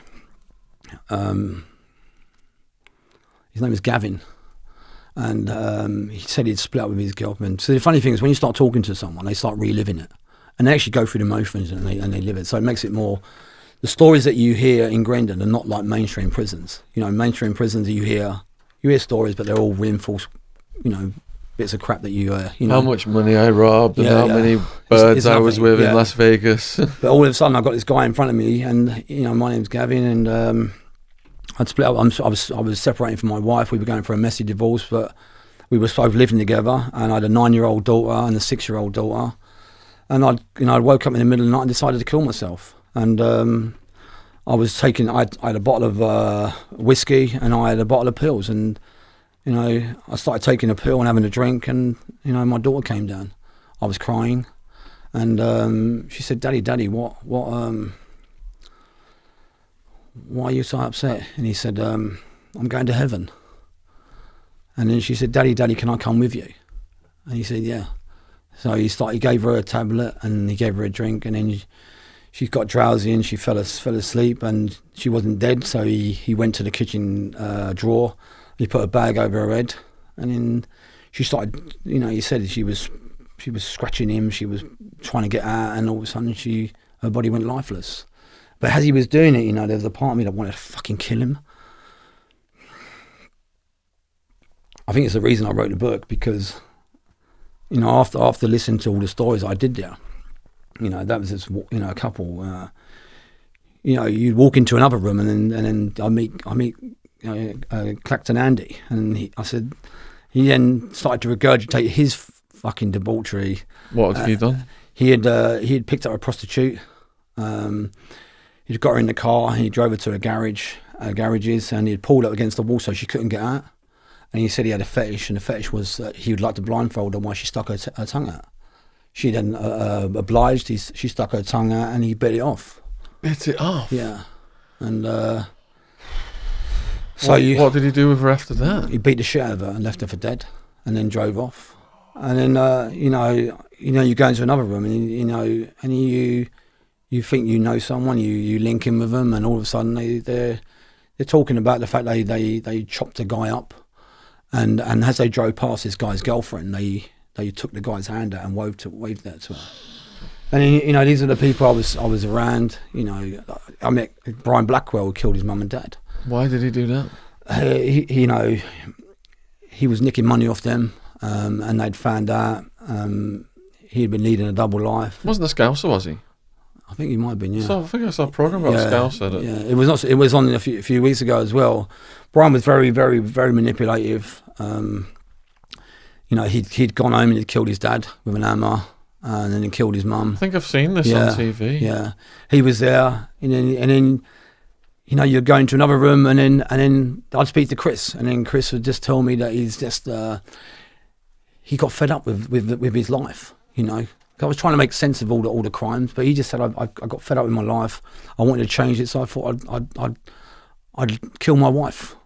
His name is Gavin. And he said he'd split up with his girlfriend. So the funny thing is, when you start talking to someone, they start reliving it. And they actually go through the motions and they live it. So it makes it more... The stories that you hear in Grendon are not like mainstream prisons. In mainstream prisons, you hear stories, but they're all reinforced, bits of crap that you How much money I robbed and how many birds I was with in Las Vegas. But all of a sudden, I got this guy in front of me, and my name's Gavin, and I'd split up. I was separating from my wife. We were going for a messy divorce, but we were both living together, and I had a 9-year-old daughter and a 6-year-old daughter, and I woke up in the middle of the night and decided to kill myself, and I had a bottle of whiskey and I had a bottle of pills, and I started taking a pill and having a drink, and my daughter came down. I was crying, and she said, "Daddy, what? Why are you so upset?" And he said, "I'm going to heaven." And then she said, "Daddy, can I come with you?" And he said, "Yeah." So he gave her a tablet and he gave her a drink, and then she got drowsy and she fell asleep, and she wasn't dead. So he went to the kitchen drawer. He put a bag over her head, and then she started. He said she was scratching him. She was trying to get out, and all of a sudden her body went lifeless. But as he was doing it, there was a part of me that wanted to fucking kill him. I think it's the reason I wrote the book, because after listening to all the stories I did there, that was just a couple. You'd walk into another room, and then I meet Clacton Andy, and he then started to regurgitate his fucking debauchery. What had he done? He had picked up a prostitute. He'd got her in the car, and he drove her to garages, and he'd pulled up against the wall so she couldn't get out. And he said he had a fetish, and the fetish was that he would like to blindfold her while she stuck her tongue out. She then obliged. She stuck her tongue out, and he bit it off. Bit it off? Yeah. And what did he do with her after that? He beat the shit out of her and left her for dead, and then drove off. And then you go into another room, and and you think someone, you link in with them, and all of a sudden they're talking about the fact they chopped a guy up, and as they drove past this guy's girlfriend, they took the guy's hand out and waved that to her. And these are the people I was around. I met Brian Blackwell, who killed his mum and dad. Why did he do that? He was nicking money off them, and they'd found out he had been leading a double life. Wasn't a Scouser, was he? I think he might have been, yeah. So I think I saw a program about Scouser. Yeah, it was on a few weeks ago as well. Brian was very, very, very manipulative. He'd gone home and he'd killed his dad with an hammer, and then he killed his mum. I think I've seen this on TV. Yeah, he was there, and then you're going to another room, and then I'd speak to Chris, and then Chris would just tell me that he's just he got fed up with his life. I was trying to make sense of all the crimes, but he just said I got fed up with my life. I wanted to change it, so I thought I'd kill my wife,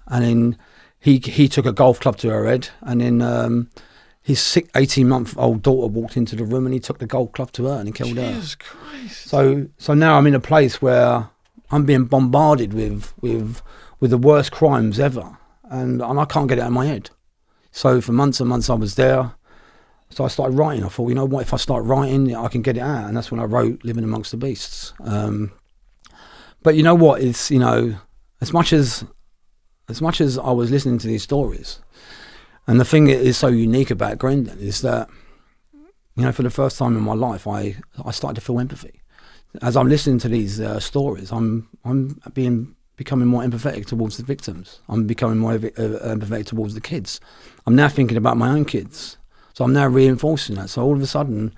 and then. He took a golf club to her head, and then his 18-month-old daughter walked into the room, and he took the golf club to her and he killed her. Jesus Christ! So now I'm in a place where I'm being bombarded with the worst crimes ever, and I can't get it out of my head. So for months and months I was there. So I started writing. I thought, what, if I start writing, I can get it out, and that's when I wrote Living Amongst the Beasts. But you know what? It's as much as I was listening to these stories, and the thing that is so unique about Grendon is that, for the first time in my life, I started to feel empathy. As I'm listening to these stories, I'm becoming more empathetic towards the victims. I'm becoming more empathetic towards the kids. I'm now thinking about my own kids. So I'm now reinforcing that. So all of a sudden,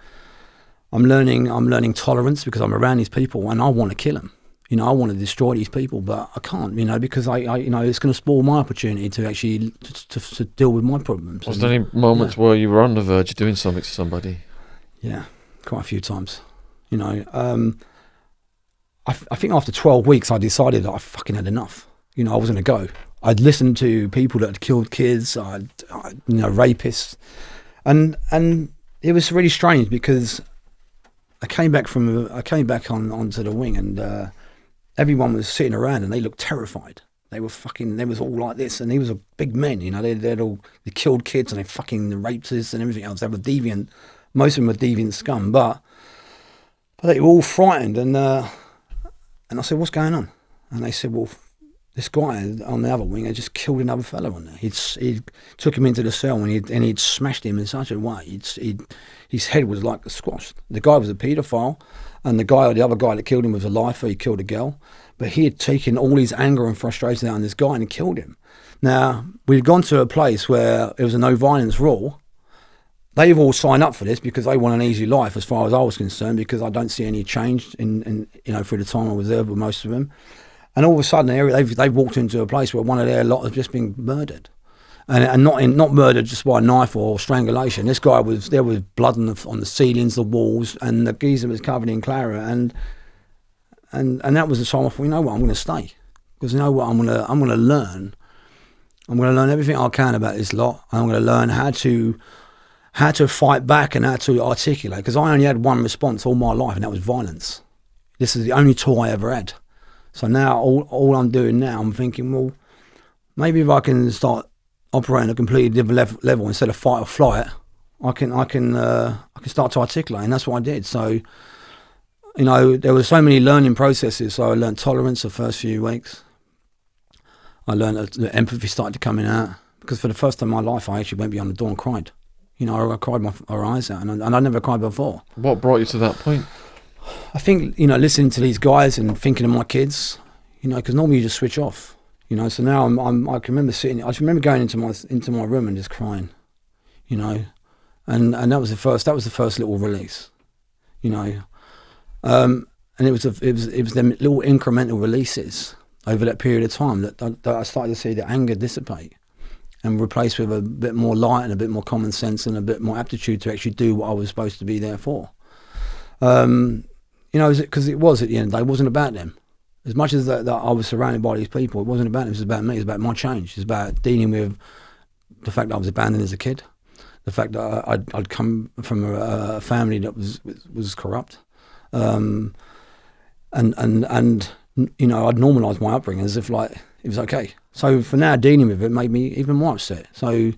I'm learning tolerance because I'm around these people and I want to kill them. You know, I want to destroy these people, but I can't, you know, because I you know, it's going to spoil my opportunity to actually to deal with my problems. Was there any moments where you were on the verge of doing something to somebody? Yeah, quite a few times. You know, I think after 12 weeks, I decided that I fucking had enough. You know, I was going to go. I'd listened to people that had killed kids, you know, rapists, and it was really strange because I came back onto the wing and everyone was sitting around and they looked terrified. They was all like this, and he was a big men, you know, they killed kids and they fucking raped us and everything else. They were deviant. Most of them were deviant scum, but they were all frightened, and I said, what's going on? And they said, well, this guy on the other wing had just killed another fellow on there. He took him into the cell and he'd smashed him in such a way, his head was like squashed. The guy was a paedophile, and the other guy that killed him was a lifer. He killed a girl, but he had taken all his anger and frustration out on this guy and killed him. Now, we'd gone to a place where it was a no violence rule. They've all signed up for this because they want an easy life, as far as I was concerned, because I don't see any change in you know, through the time I was there with most of them. And all of a sudden, they've walked into a place where one of their lot has just been murdered, and not murdered just by a knife or strangulation. This guy there was blood on the ceilings, the walls, and the geezer was covered in claret, and that was the time I thought, you know what, I'm going to stay, because you know what, I'm going to learn. I'm going to learn everything I can about this lot. I'm going to learn how to fight back and how to articulate, because I only had one response all my life, and that was violence. This is the only tool I ever had. So now all I'm doing now, I'm thinking, well, maybe if I can start operating at a completely different level instead of fight or flight, I can start to articulate, and that's what I did. So, you know, there were so many learning processes. So I learned tolerance the first few weeks. I learned that empathy started coming out, because for the first time in my life, I actually went beyond the door and cried. You know, I cried my eyes out, and I never cried before. What brought you to that point? I think, you know, listening to these guys and thinking of my kids, you know, because normally you just switch off, you know. So now I can remember I remember going into my room and just crying, you know, and that was the first little release, you know, and it was them little incremental releases over that period of time that I started to see the anger dissipate and replaced with a bit more light and a bit more common sense and a bit more aptitude to actually do what I was supposed to be there for. You know, because it was, at the end of the day, it wasn't about them. As much as that I was surrounded by these people, it wasn't about them, it was about me, it was about my change. It was about dealing with the fact that I was abandoned as a kid, the fact that I'd come from a family that was corrupt, and you know, I'd normalised my upbringing as if like it was okay. So for now, dealing with it made me even more upset. So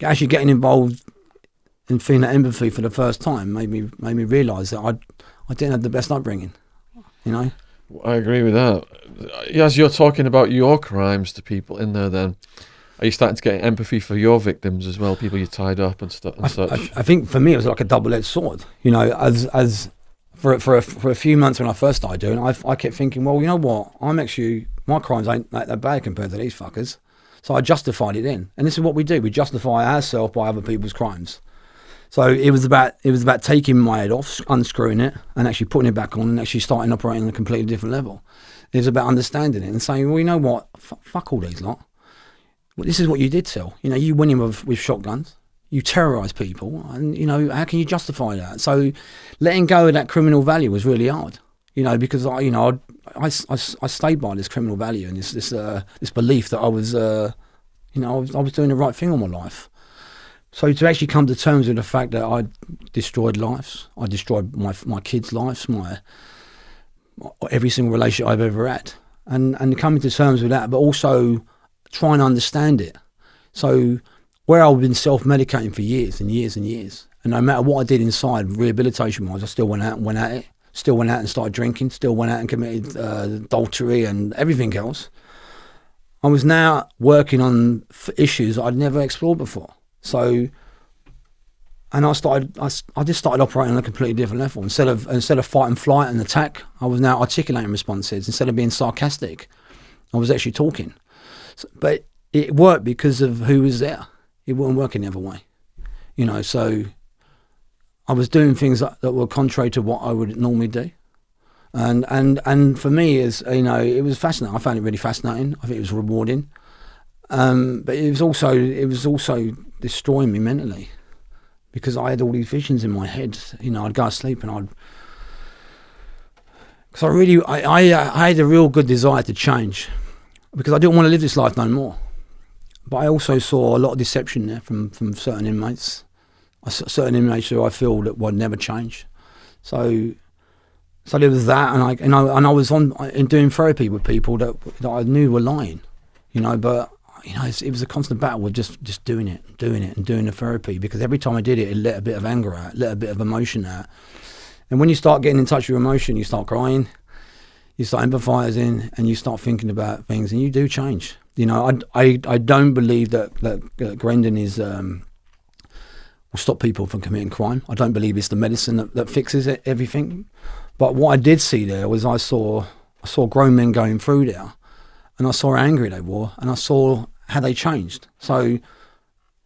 actually getting involved and feeling that empathy for the first time made me realise that I didn't have the best upbringing, you know. I agree with that. As you're talking about your crimes to people in there, then are you starting to get empathy for your victims as well, people you tied up and such? I think for me it was like a double-edged sword, you know. As for a few months when I first started doing it, I kept thinking, well, you know what, my crimes ain't that bad compared to these fuckers. So I justified it in, and this is what we do: we justify ourselves by other people's crimes. So it was about taking my head off, unscrewing it, and actually putting it back on, and actually starting operating on a completely different level. It was about understanding it and saying, well, you know what, fuck all these lot. Well, this is what you did, Sil. You know, you went in with shotguns, you terrorise people, and you know, how can you justify that? So letting go of that criminal value was really hard. You know, because I stayed by this criminal value and this belief that I was doing the right thing all my life. So to actually come to terms with the fact that I destroyed lives, I destroyed my kids' lives, every single relationship I've ever had, and coming to terms with that, but also trying to understand it. So where I've been self-medicating for years and years and years, and no matter what I did inside, rehabilitation-wise, I still went out at it, still went out and started drinking, still went out and committed adultery and everything else. I was now working on issues I'd never explored before. So, and I just started operating on a completely different level. Instead of fight and flight and attack, I was now articulating responses. Instead of being sarcastic, I was actually talking. So, but it worked because of who was there. It wouldn't work any other way, you know. So I was doing things that were contrary to what I would normally do. And for me, is it was fascinating. I found it really fascinating. I think it was rewarding, but it was also destroying me mentally, because I had all these visions in my head. I'd go to sleep and I had a real good desire to change, because I didn't want to live this life no more. But I also saw a lot of deception there from certain inmates, who I feel that would never change. So there was that, and I was in doing therapy with people that I knew were lying, But it was a constant battle with just doing it, and doing the therapy, because every time I did it, it let a bit of anger out, let a bit of emotion out. And when you start getting in touch with your emotion, you start crying, you start empathizing, and you start thinking about things, and you do change. I don't believe that Grendon is will stop people from committing crime. I don't believe it's the medicine that fixes everything. But what I did see there was I saw grown men going through there, and I saw how angry they were, and I saw how they changed. So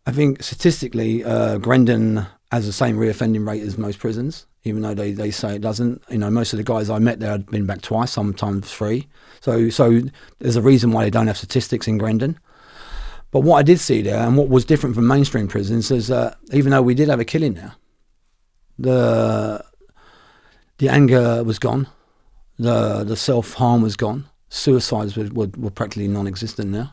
I think statistically, Grendon has the same reoffending rate as most prisons, even though they say it doesn't. Most of the guys I met there had been back twice, sometimes 3. So there's a reason why they don't have statistics in Grendon. But what I did see there, and what was different from mainstream prisons, is even though we did have a killing there, the anger was gone, the self-harm was gone, suicides were practically non-existent there,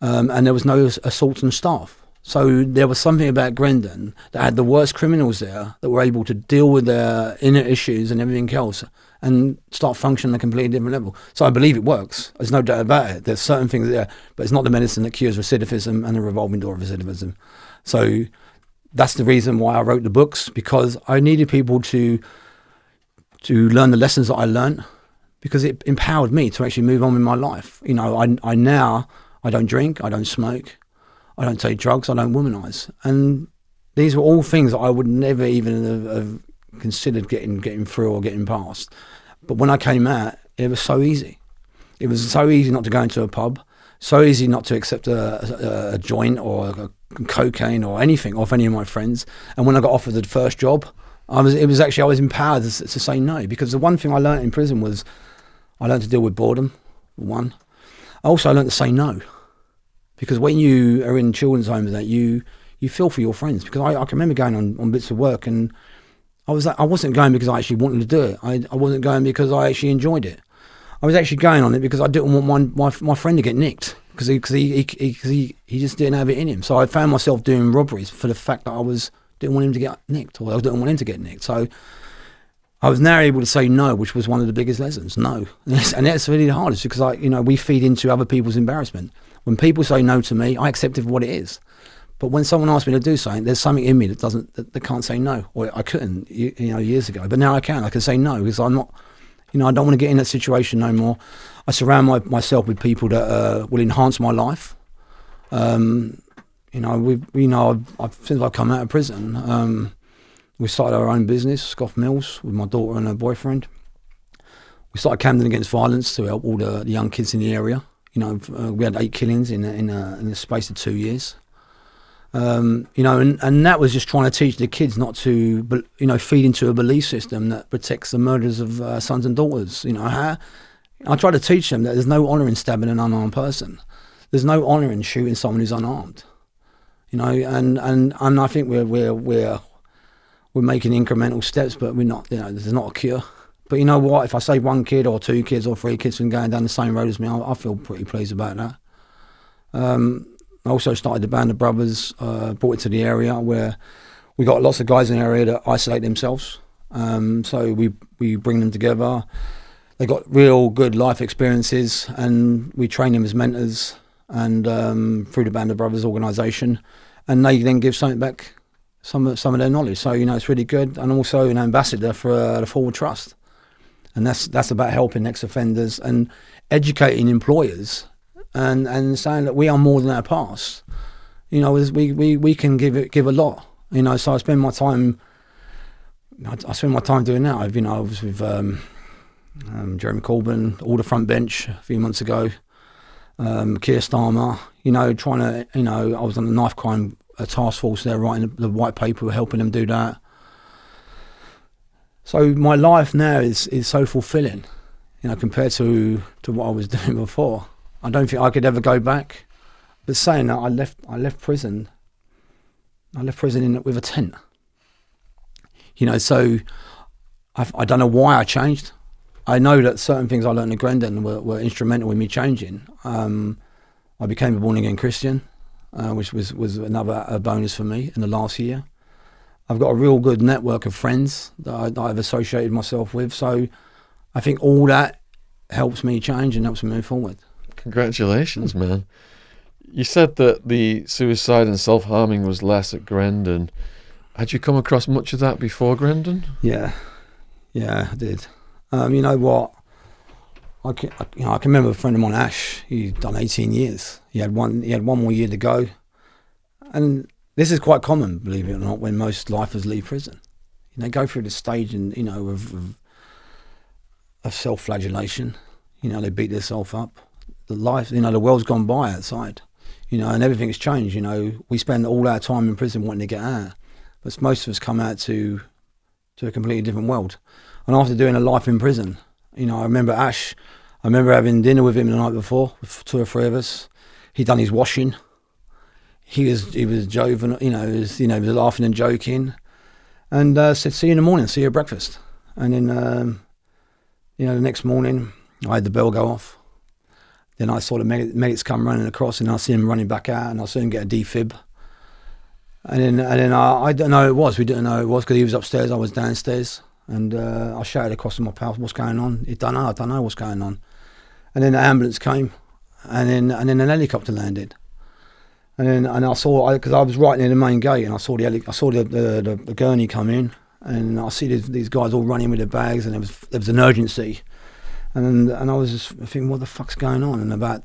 and there was no assaults on staff. So there was something about Grendon that had the worst criminals there that were able to deal with their inner issues and everything else and start functioning at a completely different level. So I believe it works. There's no doubt about it. There's certain things there, but it's not the medicine that cures recidivism and the revolving door of recidivism. So that's the reason why I wrote the books, because I needed people to learn the lessons that I learned, because it empowered me to actually move on with my life. I don't drink, I don't smoke, I don't take drugs, I don't womanize. And these were all things that I would never even have considered getting through or getting past. But when I came out, it was so easy. It was so easy not to go into a pub, so easy not to accept a joint or a cocaine or anything off any of my friends. And when I got offered the first job, I was empowered to say no, because the one thing I learned in prison was I learned to deal with boredom, one. I also learned to say no, because when you are in children's homes, that you feel for your friends. Because I can remember going on bits of work, and I wasn't going because I actually wanted to do it. I wasn't going because I actually enjoyed it. I was actually going on it because I didn't want my friend to get nicked, because he just didn't have it in him. So I found myself doing robberies for the fact that didn't want him to get nicked, or I didn't want him to get nicked. So I was now able to say no, which was one of the biggest lessons. No, and that's really the hardest, because we feed into other people's embarrassment. When people say no to me, I accept it for what it is. But when someone asks me to do something, there's something in me that can't say no, or I couldn't, years ago. But now I can. I can say no, because I'm not. I don't want to get in that situation no more. I surround myself with people that will enhance my life. Since I've come out of prison, we started our own business, Scoff Mills, with my daughter and her boyfriend. We started Camden Against Violence to help all the young kids in the area. We had 8 killings in the space of 2 years. And that was just trying to teach the kids not to, feed into a belief system that protects the murders of sons and daughters. I try to teach them that there's no honour in stabbing an unarmed person. There's no honour in shooting someone who's unarmed. And I think we're making incremental steps, but we're not. There's not a cure. But you know what? If I save 1 kid or 2 kids or 3 kids from going down the same road as me, I feel pretty pleased about that. I also started the Band of Brothers, brought it to the area where we got lots of guys in the area that isolate themselves. So we bring them together. They got real good life experiences, and we train them as mentors, and through the Band of Brothers organisation, and they then give something back, some of their knowledge. So it's really good. And also an ambassador for the Forward Trust, and that's about helping ex-offenders and educating employers. And saying that we are more than our past, we can give a lot, So I spend my time doing that. I was with Jeremy Corbyn, all the front bench a few months ago, Keir Starmer, trying to, I was on the knife crime task force there, writing the white paper, helping them do that. So my life now is so fulfilling, compared to what I was doing before. I don't think I could ever go back. But saying that, I left prison. I left prison with a tent. So I don't know why I changed. I know that certain things I learned in Grendon were instrumental in me changing. I became a born-again Christian, which was another bonus for me in the last year. I've got a real good network of friends that I've associated myself with. So I think all that helps me change and helps me move forward. Congratulations, man. You said that the suicide and self-harming was less at Grendon. Had you come across much of that before Grendon? Yeah, I did. You know what? I can remember a friend of mine, Ash. He'd done 18 years. He had one more year to go, and this is quite common, believe it or not, when most lifers leave prison. They go through this stage, of self-flagellation. They beat themselves up. The world's gone by outside, and everything's changed. We spend all our time in prison wanting to get out, but most of us come out to a completely different world. And after doing a life in prison, I remember Ash. I remember having dinner with him the night before, with 2 or 3 of us. He'd done his washing. He was jovial, he was laughing and joking, and said, "See you in the morning. See you at breakfast." And then, the next morning, I had the bell go off. Then I saw the medics come running across, and I see him running back out, and I saw him get a defib. And then I don't know who it was. We didn't know who it was because he was upstairs. I was downstairs, and I shouted across to my pal, "What's going on?" He don't know. I don't know what's going on. And then the ambulance came, and then an helicopter landed. And I saw, because I was right near the main gate, and I saw the gurney come in, and I see these guys all running with their bags, and there was an urgency, and I was just thinking, what the fuck's going on? And about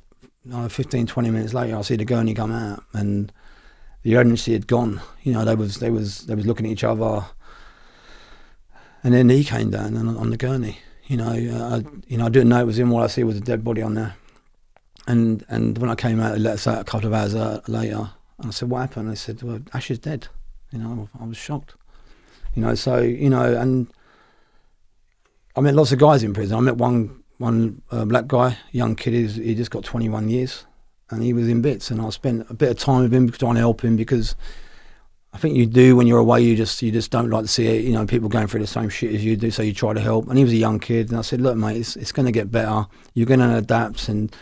15, 20 minutes later, I see the gurney come out, and the urgency had gone. They was looking at each other, and then he came down on the gurney. I didn't know it was him. All I see was a dead body on there. And when I came out, they let us out a couple of hours later. And I said, "What happened?" They said, "Well, Ash is dead." I was shocked. And I met lots of guys in prison. I met one black guy, young kid. He just got 21 years, and he was in bits. And I spent a bit of time with him trying to help him, because I think you do when you're away. You just don't like to see it. People going through the same shit as you do, so you try to help. And he was a young kid, and I said, "Look, mate, it's going to get better. You're going to adapt." And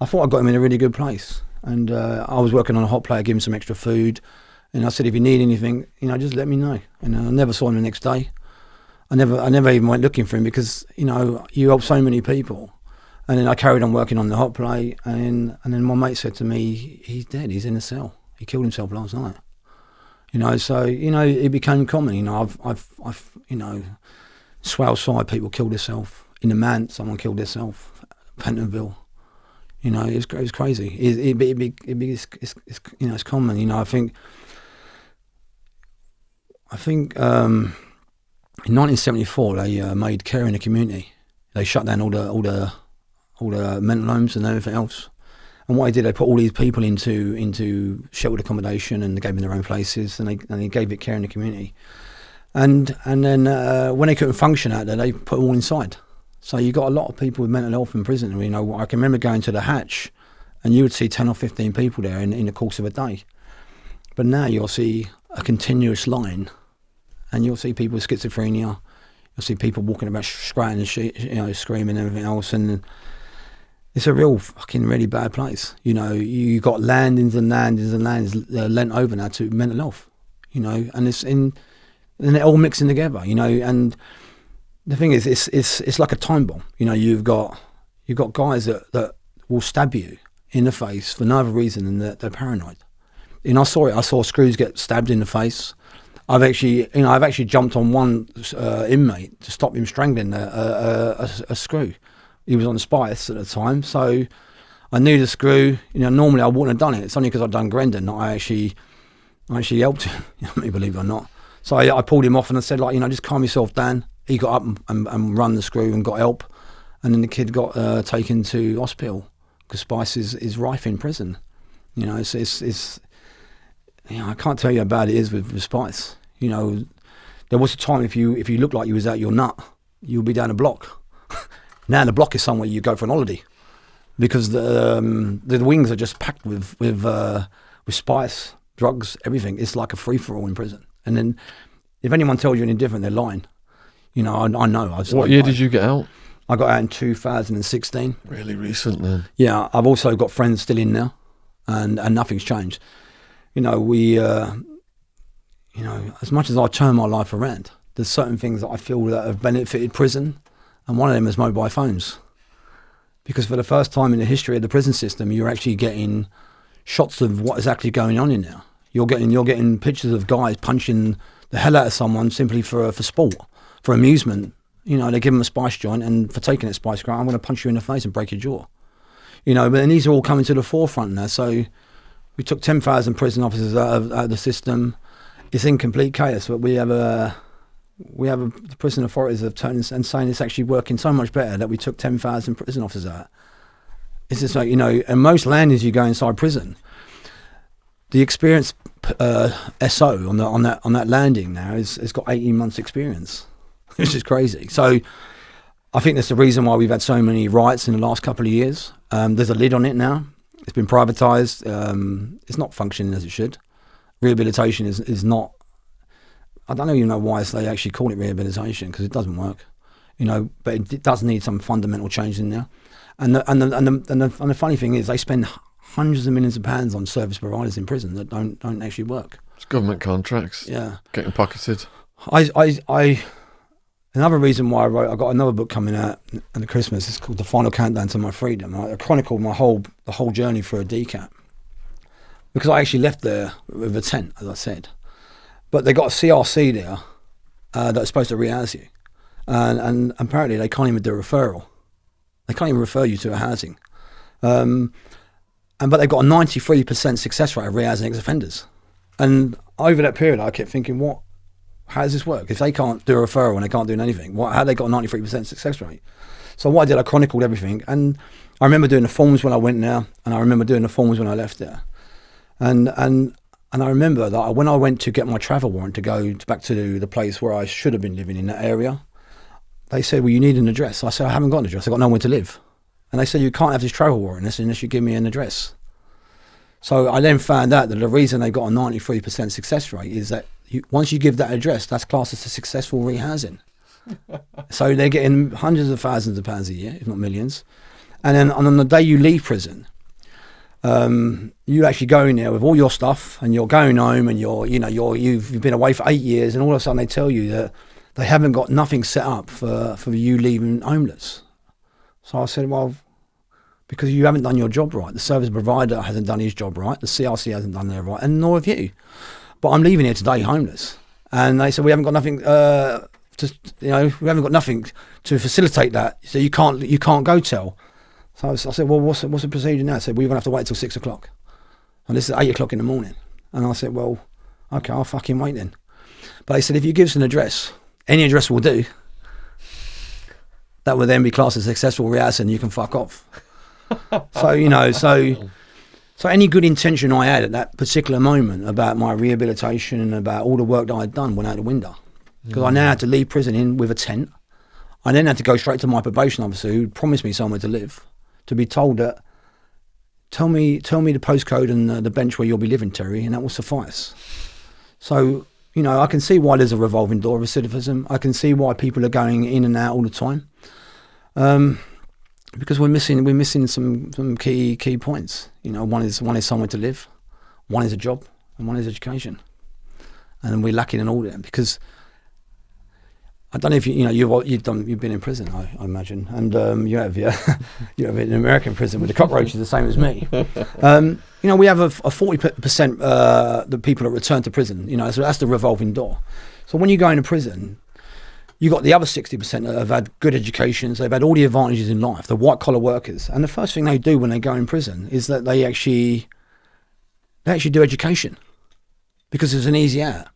I thought I got him in a really good place, and I was working on a hot plate, giving him some extra food, and I said, "If you need anything, just let me know." And I never saw him the next day. I never even went looking for him, because you help so many people. And then I carried on working on the hot plate, and then my mate said to me, "He's dead. He's in a cell. He killed himself last night." So it became common. I've Swale side people killed themselves. In the Man, someone killed themselves. Pentonville. It was crazy. It's common. I think in 1974 they made care in the community. They shut down all the mental homes and everything else. And what they did, they put all these people into sheltered accommodation, and they gave them their own places, and they gave it care in the community. And then when they couldn't function out there, they put them all inside. So you got a lot of people with mental health in prison. I can remember going to the hatch, and you would see 10 or 15 people there in the course of a day. But now you'll see a continuous line, and you'll see people with schizophrenia. You'll see people walking about scratching and screaming and everything else, and it's a real fucking really bad place. You got landings and landings and landings lent over now to mental health. And they're all mixing together. And the thing is, it's like a time bomb. You've got guys that will stab you in the face for no other reason than that they're paranoid. I saw it. I saw Screws get stabbed in the face. I've actually jumped on one inmate to stop him strangling a screw. He was on spice at the time, so I knew the screw. Normally I wouldn't have done it. It's only because I'd done Grendon that I actually helped him. Believe it or not. So I pulled him off and I said, just calm yourself down. He got up and run the screw and got help, and then the kid got taken to hospital because spice is rife in prison. It's I can't tell you how bad it is with spice. There was a time if you looked like you was out your nut, you'll be down a block. Now the block is somewhere you go for an holiday, because the wings are just packed with spice, drugs, everything. It's like a free for all in prison. And then if anyone tells you any different, they're lying. You know, I know. What year did you get out? I got out in 2016. Really recent then. Yeah, I've also got friends still in now, and nothing's changed. You know, as much as I turn my life around, there's certain things that I feel that have benefited prison, and one of them is mobile phones. Because for the first time in the history of the prison system, you're actually getting shots of what is actually going on in there. You're getting pictures of guys punching the hell out of someone simply for sport, for amusement. You know, they give them a spice joint, and for taking that spice joint, I'm going to punch you in the face and break your jaw. You know, but then these are all coming to the forefront now. So we took 10,000 prison officers out of the system. It's in complete chaos, but the prison authorities have turned and saying it's actually working so much better that we took 10,000 prison officers out. It's just like, you know, and most landings you go inside prison, the experienced SO on that landing now has got 18 months experience, which is crazy. So I think that's the reason why we've had so many riots in the last couple of years. There's a lid on it now. It's been privatised. It's not functioning as it should. Rehabilitation is not. I don't even know why they actually call it rehabilitation, because it doesn't work, you know. But it does need some fundamental change in there. And the funny thing is, they spend hundreds of millions of pounds on service providers in prison that don't actually work. It's government contracts. Yeah, getting pocketed. Another reason why I got another book coming out at Christmas. It's called The Final Countdown to My Freedom. I chronicled the whole journey for a decap, because I actually left there with a tent, as I said. But they got a CRC there that's supposed to rehouse you. And apparently they can't even do a referral. They can't even refer you to a housing. But they've got a 93% success rate of rehousing ex-offenders. And over that period, I kept thinking, how does this work? If they can't do a referral and they can't do anything, how have they got a 93% success rate? So what I did, I chronicled everything. And I remember doing the forms when I went there, and I remember doing the forms when I left there. And I remember that when I went to get my travel warrant to go back to the place where I should have been living in that area, they said, well, you need an address. I said, I haven't got an address. I've got nowhere to live. And they said, you can't have this travel warrant unless you give me an address. So I then found out that the reason they got a 93% success rate is that once you give that address, that's classed as a successful rehousing. So they're getting hundreds of thousands of pounds a year, if not millions. And then on the day you leave prison, you actually go in there with all your stuff, and you're going home, and you've been away for 8 years, and all of a sudden they tell you that they haven't got nothing set up for you leaving homeless. So I said, well, because you haven't done your job right. The service provider hasn't done his job right. The CRC hasn't done their right, and nor have you. But I'm leaving here today homeless. And they said, we haven't got nothing we haven't got nothing to facilitate that. So you can't go tell. So I said, well, what's the procedure now? I said, well, you're going to have to wait till 6 o'clock. And this is 8 o'clock in the morning. And I said, well, okay, I'll fucking wait then. But they said, if you give us an address, any address will do, that will then be classed as successful rehousing, and you can fuck off. So any good intention I had at that particular moment about my rehabilitation and about all the work that I'd done went out the window. Because I now had to leave prison with a tent. I then had to go straight to my probation officer, who promised me somewhere to live, to be told that, tell me the postcode and the bench where you'll be living, Terry, and that will suffice. So, I can see why there's a revolving door of recidivism. I can see why people are going in and out all the time. Because we're missing some key points. One is somewhere to live, one is a job, and one is education. And we're lacking in all of them, because I don't know if you've been in prison, I imagine, and you have you have been in American prison with the cockroaches the same as me. We have a 40% the people that return to prison. So that's the revolving door. So when you go into prison, you got the other 60% that have had good educations. They've had all the advantages in life. The white collar workers, and the first thing they do when they go in prison is that they actually do education, because it's an easy out.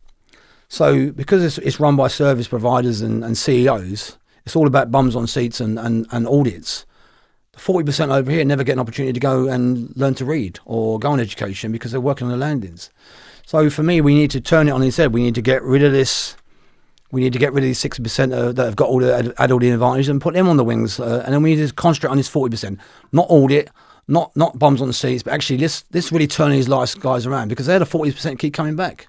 So because it's run by service providers and CEOs, it's all about bums on seats and audits. The 40% over here never get an opportunity to go and learn to read or go on education because they're working on the landings. So for me, we need to turn it on its head. We need to get rid of this We need to get rid of these 60% that have got all the adult advantage and put them on the wings. And then we need to concentrate on this 40%. Not audit, not bums on the seats, but actually let's really turn these last guys around, because they're the 40% keep coming back.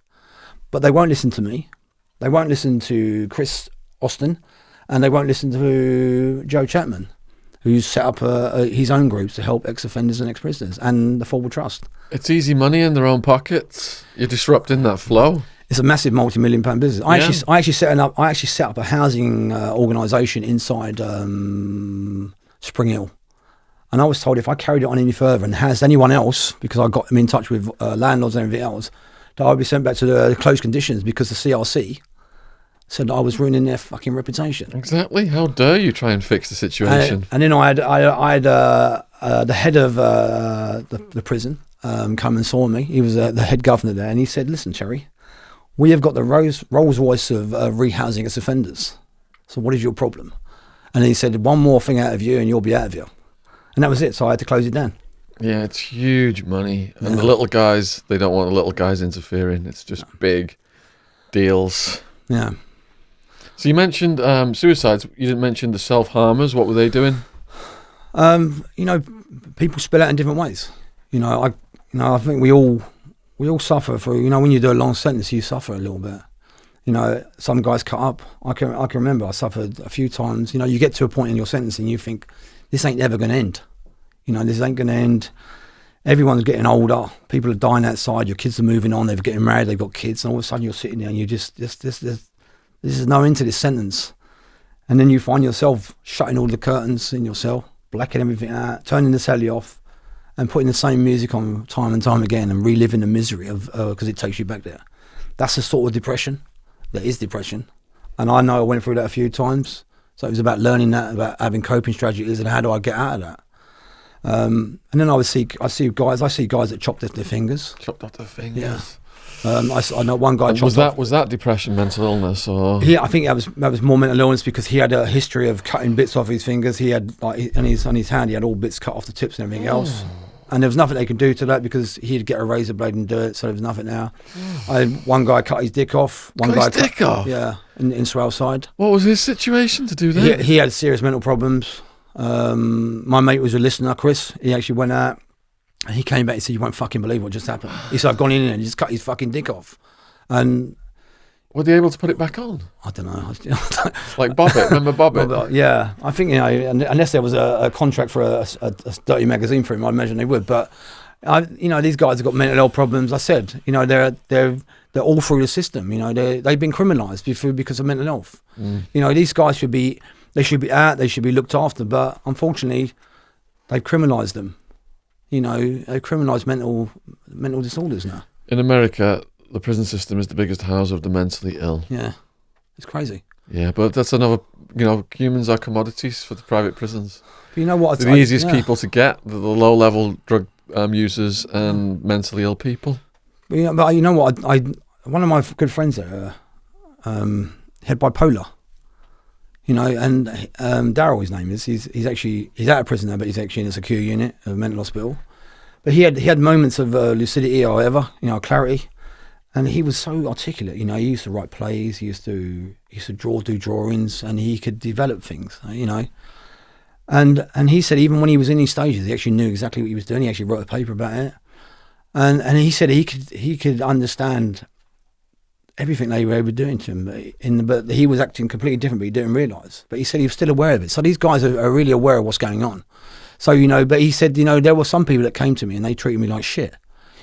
But they won't listen to me. They won't listen to Chris Austin, and they won't listen to Joe Chapman, who's set up his own groups to help ex-offenders and ex-prisoners, and the Forward Trust. It's easy money in their own pockets. You're disrupting that flow. It's a massive multi-million-pound business. I actually set up a housing organisation inside Spring Hill, and I was told if I carried it on any further and has anyone else, because I got them in touch with landlords and everything else, that I'd be sent back to the closed conditions, because the CRC said that I was ruining their fucking reputation. Exactly. How dare you try and fix the situation? And then I had the head of the prison come and saw me. He was the head governor there, and he said, "Listen, Terry, we have got the Rolls Royce of rehousing as offenders. So what is your problem?" And he said, "One more thing out of you and you'll be out of here." And that was it. So I had to close it down. Yeah, it's huge money. And the little guys, they don't want the little guys interfering. It's just big deals. Yeah. So you mentioned suicides. You didn't mention the self-harmers. What were they doing? People spill out in different ways. I think we all suffer for, when you do a long sentence, you suffer a little bit. Some guys cut up. I can remember I suffered a few times. You get to a point in your sentence and you think, this ain't ever going to end. This ain't going to end. Everyone's getting older. People are dying outside. Your kids are moving on. They're getting married. They've got kids. And all of a sudden you're sitting there and you this is no end to this sentence. And then you find yourself shutting all the curtains in your cell, blacking everything out, turning the telly off, and putting the same music on time and time again and reliving the misery of because it takes you back there. That's a sort of depression. That is depression. And I know I went through that a few times. So it was about learning that, about having coping strategies, and how do I get out of that. And then I see guys that chopped off their fingers. Chopped off their fingers. Yeah. I know one guy. Was that depression, mental illness, or? Yeah, I think that was more mental illness, because he had a history of cutting bits off his fingers. He had on his hand, he had all bits cut off the tips and everything else. And there was nothing they could do to that, because he'd get a razor blade and do it. So there was nothing now. I had one guy cut his dick off. Dick off? Yeah, in Swell Side. What was his situation to do that? He had serious mental problems. My mate was a listener, Chris. He actually went out. And he came back and said, "You won't fucking believe what just happened." He said, "I've gone in there and just cut his fucking dick off." And were they able to put it back on? I don't know. Like Bobbit, remember Bobbit? Yeah, I think, unless there was a contract for a dirty magazine for him, I imagine they would. But these guys have got mental health problems. I said, they're all through the system. They've been criminalised because of mental health. These guys should be out. They should be looked after. But unfortunately, they've criminalised them. They criminalise mental disorders now. In America, the prison system is the biggest house of the mentally ill. Yeah, it's crazy. Yeah, but that's another. Humans are commodities for the private prisons. But you know what? They're the easiest people to get, the low-level drug users and mentally ill people. But you know what? One of my good friends there had bipolar. And Daryl, his name is. He's out of prison now, but he's actually in a secure unit of a mental hospital. But he had moments of lucidity or whatever, clarity, and he was so articulate. He used to write plays. He used to do drawings, and he could develop things. And he said even when he was in these stages, he actually knew exactly what he was doing. He actually wrote a paper about it, and he said he could understand everything they were doing to him, but he was acting completely different, but he didn't realise. But he said he was still aware of it. So these guys are really aware of what's going on. So, but he said, there were some people that came to me and they treated me like shit.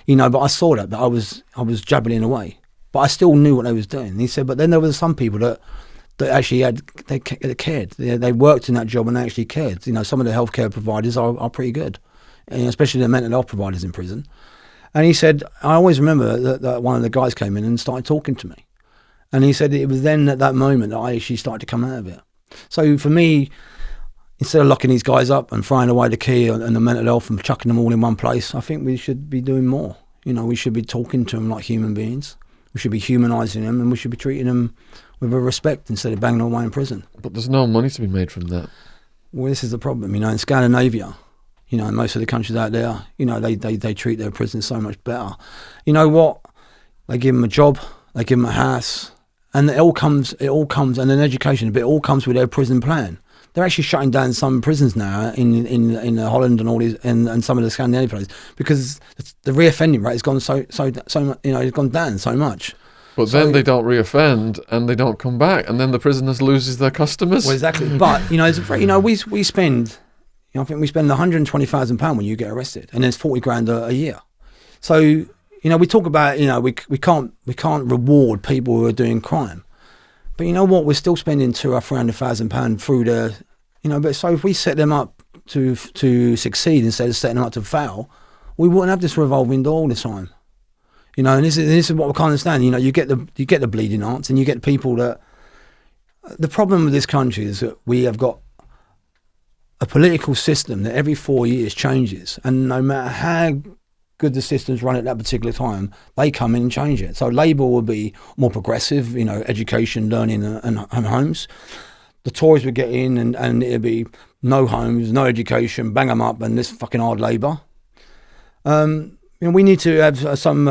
But I saw that, but I was jabbling away. But I still knew what they was doing. And he said, but then there were some people that actually they cared. They worked in that job and they actually cared. Some of the healthcare providers are pretty good, especially the mental health providers in prison. And he said, I always remember that one of the guys came in and started talking to me. And he said it was then at that moment that I actually started to come out of it. So for me, instead of locking these guys up and throwing away the key and the mental health and chucking them all in one place, I think we should be doing more. We should be talking to them like human beings. We should be humanising them, and we should be treating them with a respect instead of banging them away in prison. But there's no money to be made from that. Well, this is the problem. In Scandinavia, in most of the countries out there, they treat their prisoners so much better. You know what? They give them a job, they give them a house, and it all comes, and then education, but it all comes with their prison plan. They're actually shutting down some prisons now in Holland and all these and some of the Scandinavian places because the reoffending rate has gone so much, it's gone down so much. But then they don't reoffend and they don't come back, and then the prisoners loses their customers. Well, exactly. But we spend, I think we spend £120,000 when you get arrested, and there's 40 grand a year. So we talk about we can't reward people who are doing crime. But you know what? We're still spending £200,000 or £300,000 through the, But so if we set them up to succeed instead of setting them up to fail, we wouldn't have this revolving door all the time. And this is what we can't understand. You get the bleeding hearts, and you get people that. The problem with this country is that we have got a political system that every 4 years changes, and no matter how good the systems run at that particular time, they come in and change it. So Labour will be more progressive, education, learning and homes. The Tories would get in and it'll be no homes, no education, bang them up, and this fucking hard labour. We need to have some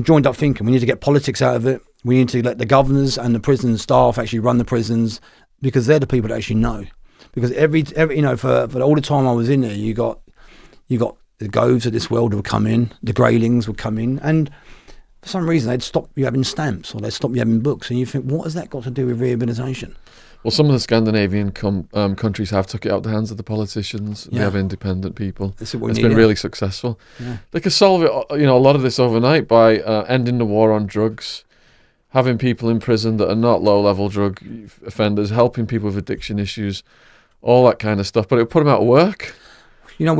joined up thinking. We need to get politics out of it. We need to let the governors and the prison staff actually run the prisons, because they're the people that actually know. Because every for all the time I was in there, you got the Goves of this world would come in, the Greylings would come in, and for some reason they'd stop you having stamps or they'd stop you having books, and you think, what has that got to do with rehabilitation? Well, some of the Scandinavian countries have took it out of the hands of the politicians. Yeah. They have independent people. It's been really successful. Yeah. They could solve it, a lot of this overnight by ending the war on drugs, having people in prison that are not low-level drug offenders, helping people with addiction issues, all that kind of stuff. But it would put them out of work. We know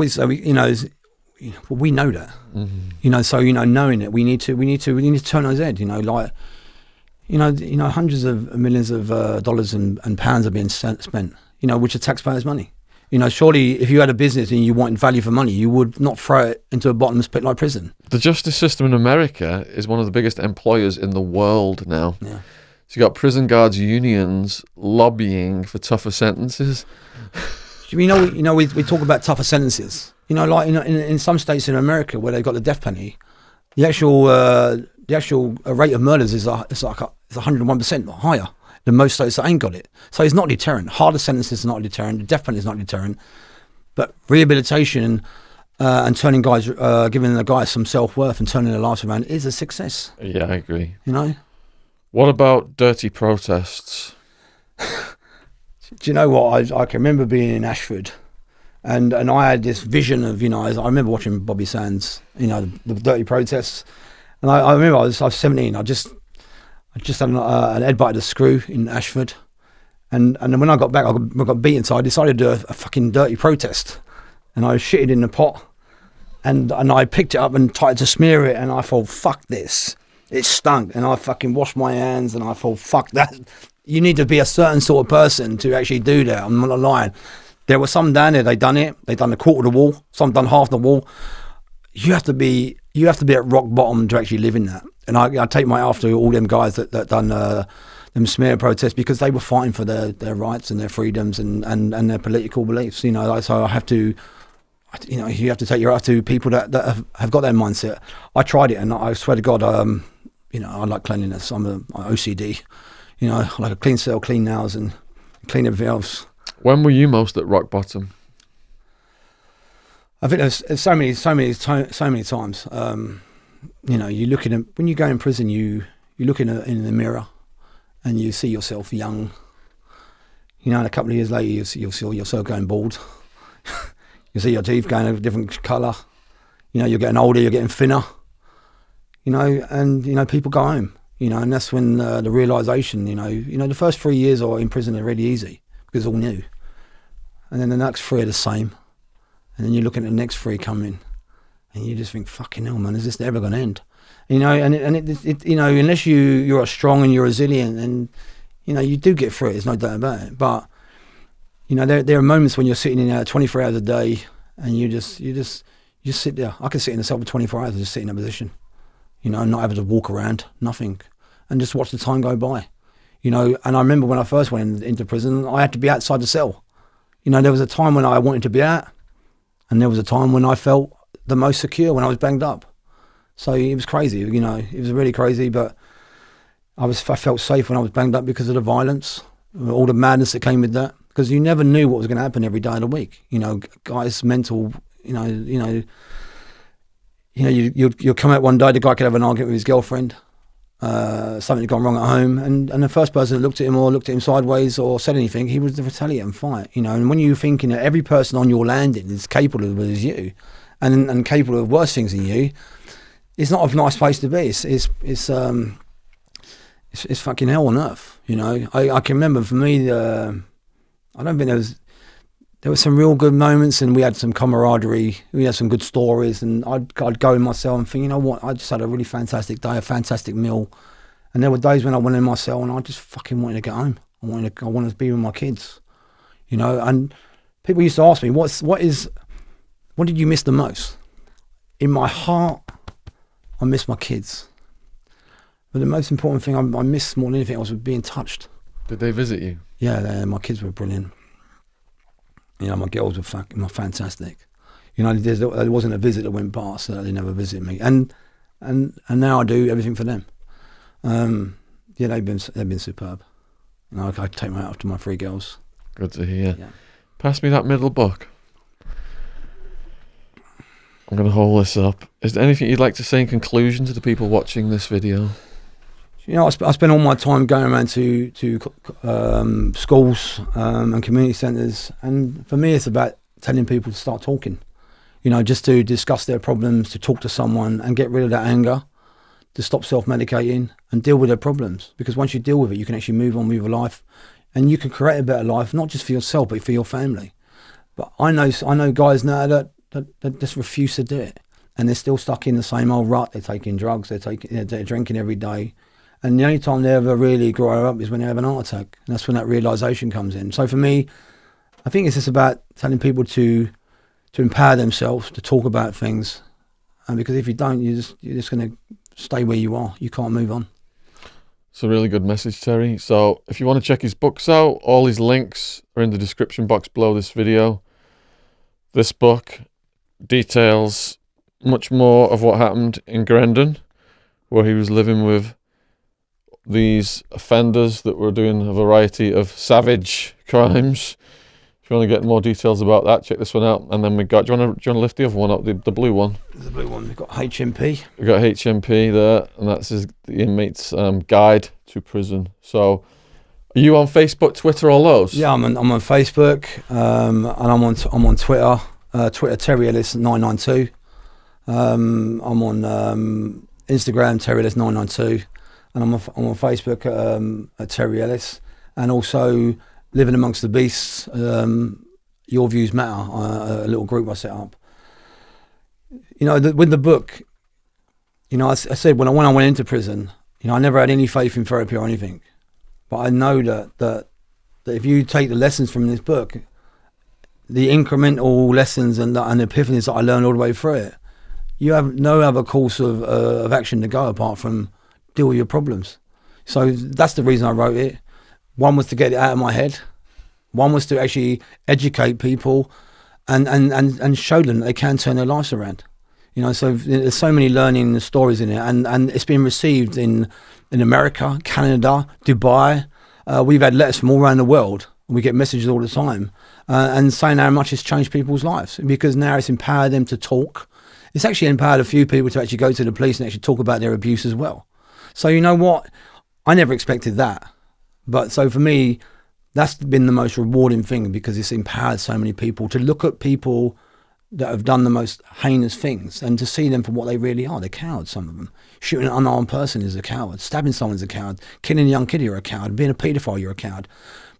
that. Mm-hmm. So knowing it, we need to turn those heads. Hundreds of millions of dollars and pounds are being spent. Which are taxpayers' money. Surely if you had a business and you wanted value for money, you would not throw it into a bottomless pit like prison. The justice system in America is one of the biggest employers in the world now. Yeah. So you got prison guards unions lobbying for tougher sentences. We talk about tougher sentences. In some states in America where they've got the death penalty, the actual rate of murders is 101% higher than most states that ain't got it. So it's not deterrent. Harder sentences are not deterrent. The death penalty is not deterrent. But rehabilitation and turning guys, giving the guys some self-worth and turning their lives around is a success. Yeah, I agree. What about dirty protests? Do you know what? I can remember being in Ashford, and I had this vision of, I remember watching Bobby Sands, the dirty protests, and I remember I was 17. I just had an head bite of the screw in Ashford, and then when I got back, I got beaten, so I decided to do a fucking dirty protest, and I shitted in the pot, and I picked it up and tried to smear it, and I thought, fuck this. It stunk, and I fucking washed my hands, and I thought, fuck that. You need to be a certain sort of person to actually do that. I'm not lying. There were some down there, they done the quarter of the wall, some done half the wall. You have to be at rock bottom to actually live in that. And I take my after all them guys that done them smear protests, because they were fighting for their rights and their freedoms and their political beliefs. So I have to, you have to take your hat to people that have got that mindset. I tried it, and I swear to God, I like cleanliness. I'm OCD. I like a clean cell, clean nails, and clean everything else. When were you most at rock bottom? I think there's so many times. You look at when you go in prison, you look in the mirror, and you see yourself young. And a couple of years later, you'll see yourself going bald. You see your teeth going a different colour. You're getting older, you're getting thinner. And people go home. And that's when the realisation, the first 3 years in prison are really easy because it's all new. And then the next 3 are the same. And then you look at the next 3 coming, and you just think, fucking hell, man, is this ever going to end? Unless you're strong and you're resilient, and, you do get through it, there's no doubt about it. But, there are moments when you're sitting in there 24 hours a day, and you just sit there. I can sit in a cell for 24 hours and just sit in a position, not having to walk around, nothing, and just watch the time go by. And I remember when I first went into prison, I had to be outside the cell. There was a time when I wanted to be out, and there was a time when I felt the most secure when I was banged up. So it was crazy, it was really crazy. But I felt safe when I was banged up because of the violence, all the madness that came with that. Because you never knew what was going to happen every day of the week. You know, guys, mental. You'll come out one day, the guy could have an argument with his girlfriend. Something had gone wrong at home, and the first person that looked at him sideways or said anything, he was to retaliate and fight. You know, and when you're thinking that every person on your landing is capable of as you, and capable of worse things than you, it's not a nice place to be. It's fucking hell on earth. You know, I can remember for me, I don't think there were some real good moments, and we had some camaraderie. We had some good stories, and I'd go in my cell and think, you know what, I just had a really fantastic day, a fantastic meal. And there were days when I went in my cell and I just fucking wanted to get home. I wanted to be with my kids, you know. And people used to ask me, what did you miss the most? In my heart, I miss my kids. But the most important thing I miss more than anything else was being touched. Did they visit you? Yeah, my kids were brilliant. You know, my girls were fantastic. You know, there wasn't a visit that went past that they never visited me, and now I do everything for them. Yeah, they've been superb. You know, I take my hat off to my 3 girls. Good to hear. Yeah. Pass me that middle book. I'm going to hold this up. Is there anything you'd like to say in conclusion to the people watching this video? You know, I spend all my time going around to schools and community centres, and for me it's about telling people to start talking. You know, just to discuss their problems, to talk to someone and get rid of that anger, to stop self-medicating and deal with their problems. Because once you deal with it, you can actually move on with your life, and you can create a better life, not just for yourself, but for your family. But I know guys now that just refuse to do it, and they're still stuck in the same old rut. They're taking drugs, they're drinking every day. And the only time they ever really grow up is when they have an heart attack. And that's when that realisation comes in. So for me, I think it's just about telling people to empower themselves, to talk about things. And because if you don't, you're just going to stay where you are. You can't move on. It's a really good message, Terry. So if you want to check his books out, all his links are in the description box below this video. This book details much more of what happened in Grendon, where he was living with these offenders that were doing a variety of savage crimes. If you want to get more details about that, check this one out. And then do you want to lift the other one up, the blue one? The blue one, we've got HMP. We've got HMP there, and that's the inmate's guide to prison. So, are you on Facebook, Twitter, all those? Yeah, I'm on Facebook, and I'm on Twitter. Twitter Terry Ellis 992. I'm on Instagram Terry Ellis 992. And I'm on Facebook at Terry Ellis, and also Living Amongst the Beasts, Your Views Matter, a little group I set up. You know, with the book, you know, I said when I went into prison, you know, I never had any faith in therapy or anything, but I know that if you take the lessons from this book, the incremental lessons and the epiphanies that I learned all the way through it, you have no other course of action to go apart from deal with your problems. So that's the reason I wrote it. One was to get it out of my head. One was to actually educate people and show them that they can turn their lives around. You know, so there's so many learning stories in it, and it's been received in America, Canada, Dubai. We've had letters from all around the world. We get messages all the time, and saying how much it's changed people's lives, because now it's empowered them to talk. It's actually empowered a few people to actually go to the police and actually talk about their abuse as well. So you know what? I never expected that. But so for me, that's been the most rewarding thing, because it's empowered so many people to look at people that have done the most heinous things and to see them for what they really are. They're cowards, some of them. Shooting an unarmed person is a coward. Stabbing someone's a coward. Killing a young kid, you're a coward. Being a paedophile, you're a coward.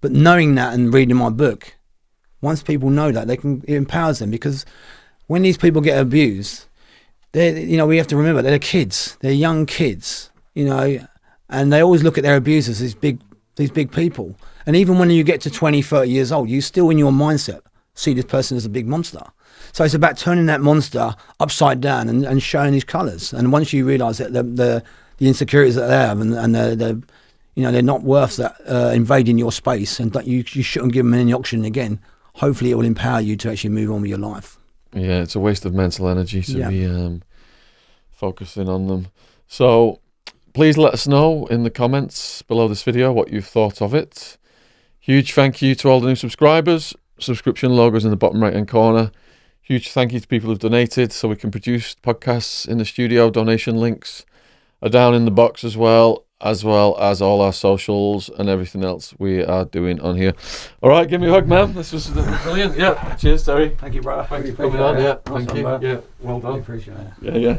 But knowing that and reading my book, once people know that, it empowers them, because when these people get abused, we have to remember they're kids. They're young kids. You know, and they always look at their abusers as these big people. And even when you get to 20, 30 years old, you still in your mindset see this person as a big monster. So it's about turning that monster upside down and showing his colours. And once you realise that the insecurities that they have and they're not worth that invading your space, and that you shouldn't give them any oxygen again, hopefully it will empower you to actually move on with your life. Yeah, it's a waste of mental energy to be focusing on them. So please let us know in the comments below this video what you've thought of it. Huge thank you to all the new subscribers. Subscription logos in the bottom right hand corner. Huge thank you to people who've donated so we can produce podcasts in the studio. Donation links are down in the box as well as all our socials and everything else we are doing on here. All right, give me a hug, man. This was brilliant. Yeah, cheers, Terry. Thank you, brother. Thanks for coming on. Yeah, Awesome, thank you. brother. Yeah, well done. I appreciate it. Yeah.